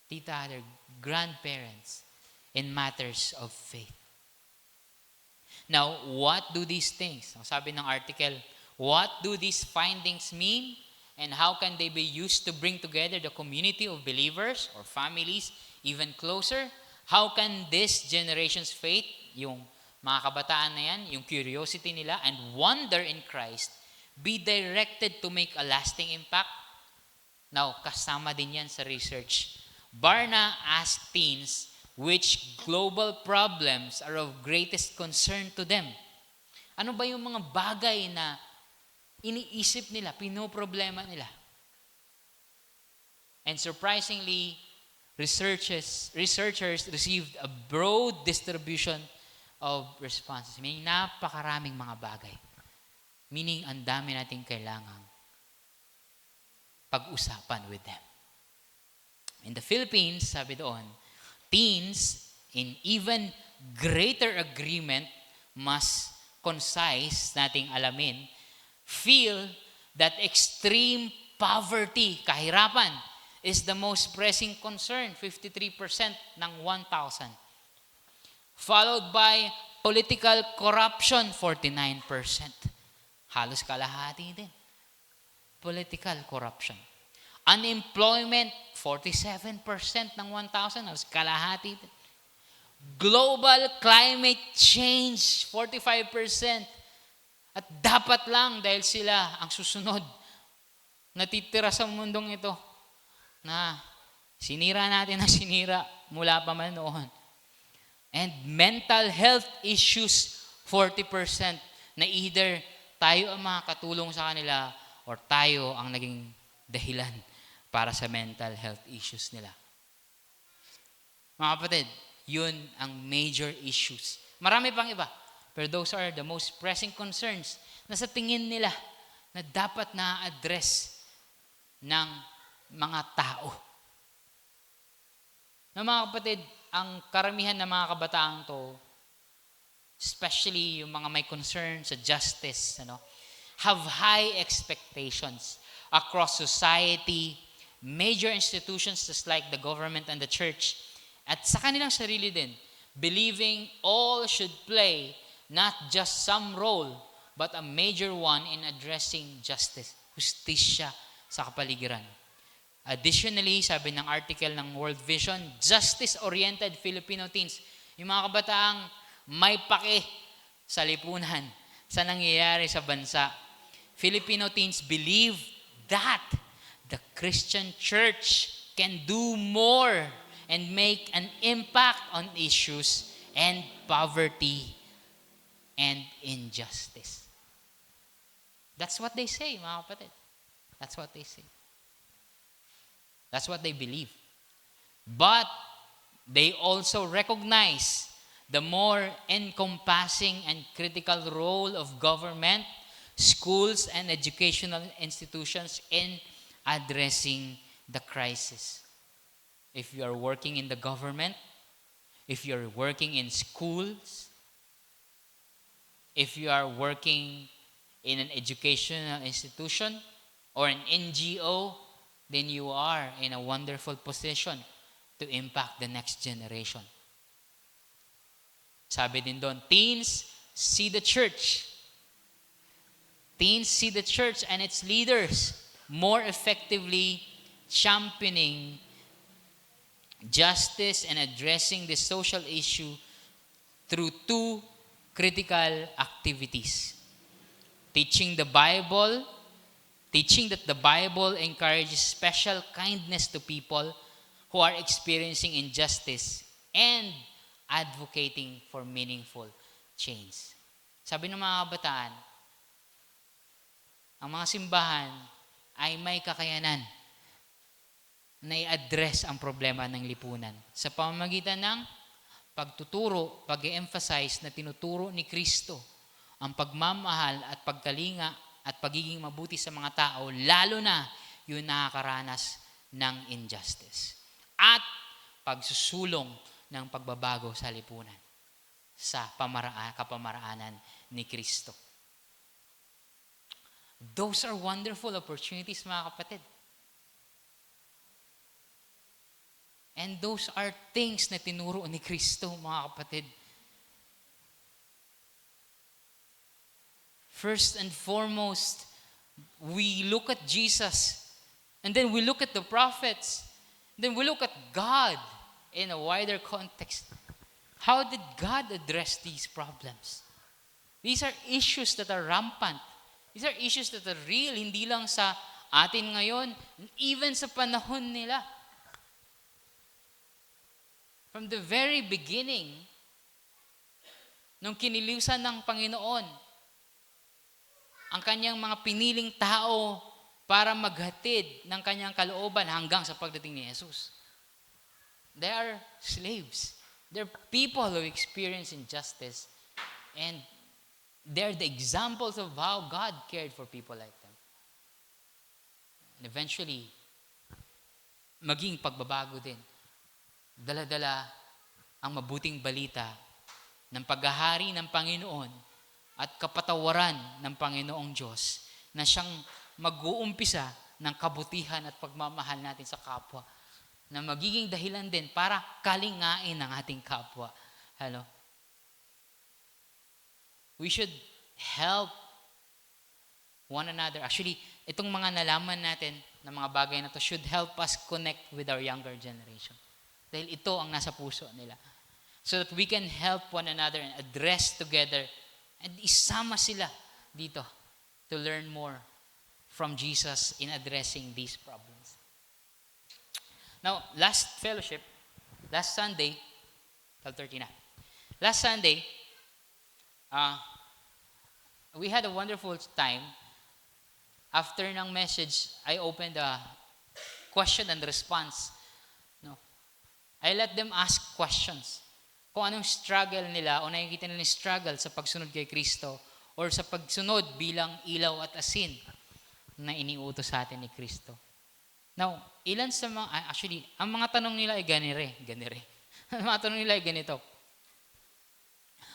tita, their grandparents in matters of faith. Now, what do these things? Ang sabi ng article, what do these findings mean? And how can they be used to bring together the community of believers or families even closer? How can this generation's faith, yung mga kabataan na yan, yung curiosity nila and wonder in Christ, be directed to make a lasting impact? Now, kasama din yan sa research. Barna asked teens which global problems are of greatest concern to them. Ano ba yung mga bagay na iniisip nila, pinoproblema nila? And surprisingly, researchers received a broad distribution of responses. Meaning, napakaraming mga bagay. Meaning, ang dami nating kailangang pag-usapan with them. In the Philippines, sabi doon, teens, in even greater agreement, mas concise nating alamin, feel that extreme poverty, kahirapan, is the most pressing concern, 53% ng 1,000. Followed by political corruption, 49%. Halos kalahati din. Political corruption. Unemployment, 47% ng 1,000, halos kalahati din. Global climate change, 45%. At dapat lang dahil sila ang susunod natitira sa mundong ito na sinira natin ang sinira mula pa man noon. And mental health issues, 40%, na either tayo ang makakatulong sa kanila or tayo ang naging dahilan para sa mental health issues nila. Mga kapatid, yun ang major issues. Marami pang iba, pero those are the most pressing concerns na sa tingin nila na dapat na-address ng mga tao. Na mga kapatid, ang karamihan ng mga kabataang to, especially yung mga may concern sa justice, have high expectations across society, major institutions just like the government and the church, at sa kanilang sarili din, believing all should play not just some role, but a major one in addressing justice, justisya sa kapaligiran. Additionally, sabi ng article ng World Vision, justice-oriented Filipino teens, yung mga kabataang may pake sa lipunan, sa nangyayari sa bansa. Filipino teens believe that the Christian church can do more and make an impact on issues and poverty and injustice. That's what they say, mga kapatid. That's what they say. That's what they believe. But they also recognize the more encompassing and critical role of government, schools, and educational institutions in addressing the crisis. If you are working in the government, if you're working in schools, if you are working in an educational institution or an NGO, then you are in a wonderful position to impact the next generation. Sabi din doon, teens see the church. Teens see the church and its leaders more effectively championing justice and addressing the social issue through two critical activities. Teaching that the Bible encourages special kindness to people who are experiencing injustice and advocating for meaningful change. Sabi ng mga kabataan, ang mga simbahan ay may kakayanan na i-address ang problema ng lipunan sa pamamagitan ng pagtuturo, pag-emphasize na tinuturo ni Kristo ang pagmamahal at pagkalinga at pagiging mabuti sa mga tao, lalo na yung nakakaranas ng injustice. At pagsusulong ng pagbabago sa lipunan sa kapamaraanan ni Kristo. Those are wonderful opportunities, mga kapatid. And those are things na tinuro ni Kristo, mga kapatid. First and foremost, we look at Jesus, and then we look at the prophets, then we look at God in a wider context. How did God address these problems? These are issues that are rampant. These are issues that are real, hindi lang sa atin ngayon, even sa panahon nila. From the very beginning, nung kiniliwsan ng Panginoon ang kanyang mga piniling tao para maghatid ng kanyang kalooban hanggang sa pagdating ni Jesus. They are slaves. They're people who experience injustice, and they're the examples of how God cared for people like them. And eventually, maging pagbabago din. Dala-dala ang mabuting balita ng paghahari ng Panginoon at kapatawaran ng Panginoong Diyos na siyang mag-uumpisa ng kabutihan at pagmamahal natin sa kapwa na magiging dahilan din para kalingain ang ating kapwa. Hello? We should help one another. Actually, itong mga nalaman natin na mga bagay na to should help us connect with our younger generation. Dahil ito ang nasa puso nila. so that we can help one another and address together and isama sila dito to learn more from Jesus in addressing these problems. Now, last fellowship, last Sunday, 12:30 na. Last Sunday, we had a wonderful time. After ng message, I opened a question and response. No, I let them ask questions. Kung anong struggle nila o nakikita nila yung struggle sa pagsunod kay Kristo or sa pagsunod bilang ilaw at asin na iniutos sa atin ni Kristo. Now, ilan sa mga, actually, ang mga tanong nila ay ganire. Ang mga tanong nila ay ganito.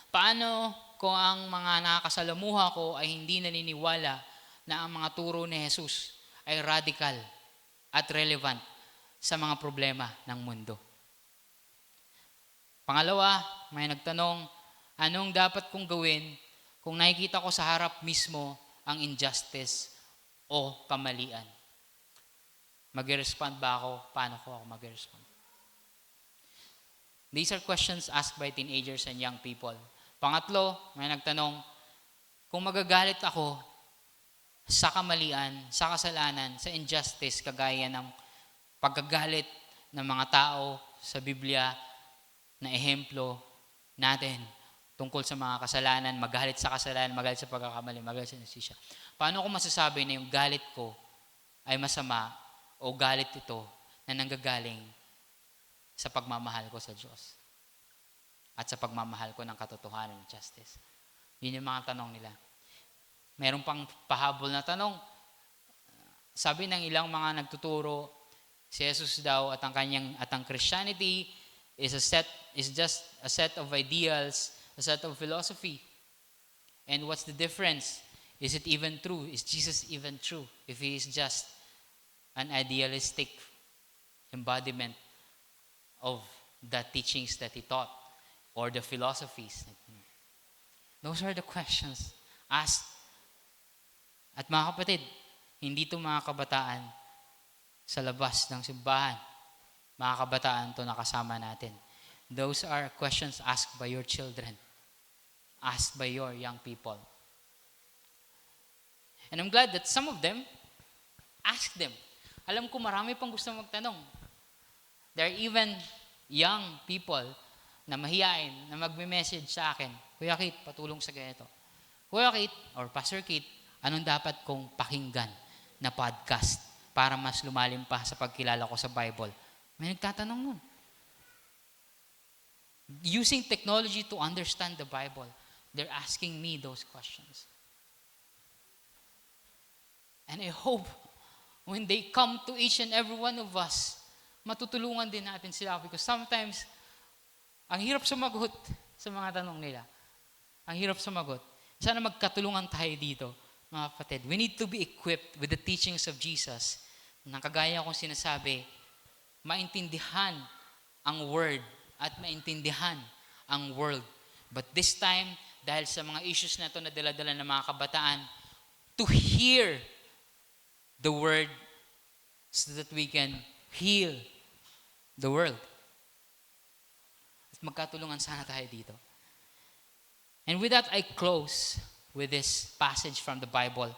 Paano kung ang mga nakakasalamuha ko ay hindi naniniwala na ang mga turo ni Jesus ay radical at relevant sa mga problema ng mundo? Pangalawa, may nagtanong, anong dapat kong gawin kung nakikita ko sa harap mismo ang injustice o kamalian? Mag-respond ba ako? Paano ko ako mag-respond? These are questions asked by teenagers and young people. Pangatlo, may nagtanong, kung magagalit ako sa kamalian, sa kasalanan, sa injustice, kagaya ng pagkagalit ng mga tao sa Biblia na ehemplo natin tungkol sa mga kasalanan, magalit sa kasalanan, magalit sa pagkakamali, magalit sa injustisya. Paano ko masasabi na yung galit ko ay masama o galit ito na nanggagaling sa pagmamahal ko sa Diyos at sa pagmamahal ko ng katotohanan ng justice? Yun yung mga tanong nila. Meron pang pahabol na tanong. Sabi ng ilang mga nagtuturo, si Jesus daw at ang Christianity is just a set of ideals, a set of philosophy. And what's the difference? Is it even true? Is Jesus even true if he is just an idealistic embodiment of the teachings that he taught or the philosophies? Those are the questions asked. At mga kapatid, hindi ito mga kabataan sa labas ng simbahan. Mga kabataan ito nakasama natin. Those are questions asked by your children, asked by your young people. And I'm glad that some of them asked them. Alam ko marami pang gusto magtanong. There are even young people na mahiyain na magme-message sa akin, Kuya Kate, patulong sa ganito. Kuya Kate or Pastor Kate, anong dapat kong pakinggan na podcast para mas lumalim pa sa pagkilala ko sa Bible? May nagtatanong nun. Using technology to understand the Bible, they're asking me those questions. And I hope when they come to each and every one of us, matutulungan din natin sila because sometimes, ang hirap sumagot sa mga tanong nila. Ang hirap sumagot. Sana magkatulungan tayo dito, mga kapatid. We need to be equipped with the teachings of Jesus na kagaya kong sinasabi, maintindihan ang word at maintindihan ang world. But this time, dahil sa mga issues na ito na dala-dala ng mga kabataan, to hear the word so that we can heal the world. At magkatulungan sana tayo dito. And with that, I close with this passage from the Bible.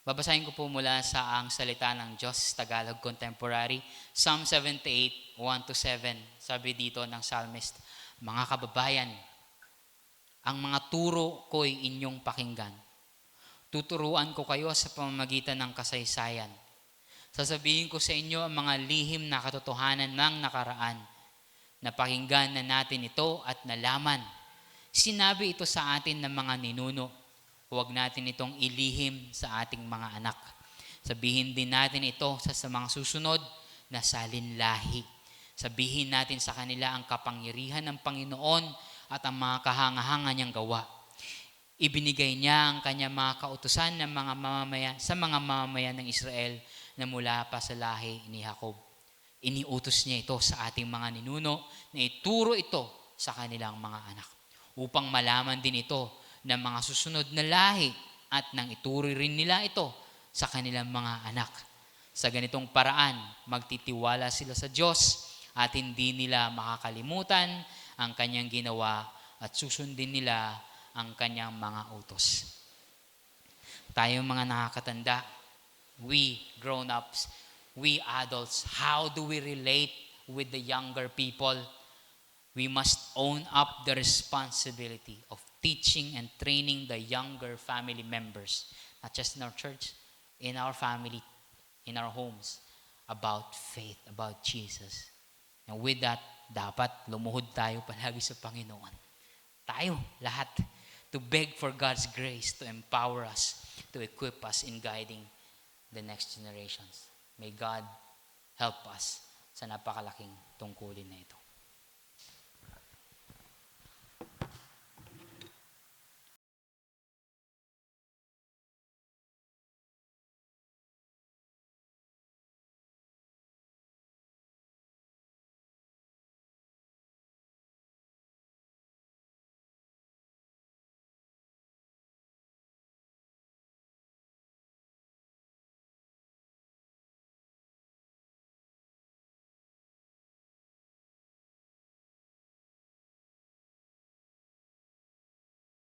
Babasahin ko po mula sa ang salita ng Diyos, Tagalog Contemporary, Psalm 78, 1-7. Sabi dito ng psalmist, mga kababayan, ang mga turo ko'y inyong pakinggan. Tuturuan ko kayo sa pamamagitan ng kasaysayan. Sasabihin ko sa inyo ang mga lihim na katotohanan ng nakaraan. Napakinggan na natin ito at nalaman. Sinabi ito sa atin ng mga ninuno. Huwag natin itong ilihim sa ating mga anak. Sabihin din natin ito sa mga susunod na salinlahi. Sabihin natin sa kanila ang kapangyarihan ng Panginoon at ang mga kahanga-hanga niyang gawa. Ibinigay niya ang kanyang mga kautusan ng mga mamamayan, sa mga mamamayan ng Israel na mula pa sa lahi ni Jacob. Iniutos niya ito sa ating mga ninuno na ituro ito sa kanilang mga anak. Upang malaman din ito ng mga susunod na lahi at nang ituro rin nila ito sa kanilang mga anak. Sa ganitong paraan, magtitiwala sila sa Diyos at hindi nila makakalimutan ang kanyang ginawa at susundin nila ang kanyang mga utos. Tayo mga nakakatanda, we grown-ups, we adults, how do we relate with the younger people? We must own up the responsibility of teaching and training the younger family members, not just in our church, in our family, in our homes, about faith, about Jesus. And with that, dapat lumuhod tayo palagi sa Panginoon. Tayo, lahat, to beg for God's grace to empower us, to equip us in guiding the next generations. May God help us sa napakalaking tungkulin na ito.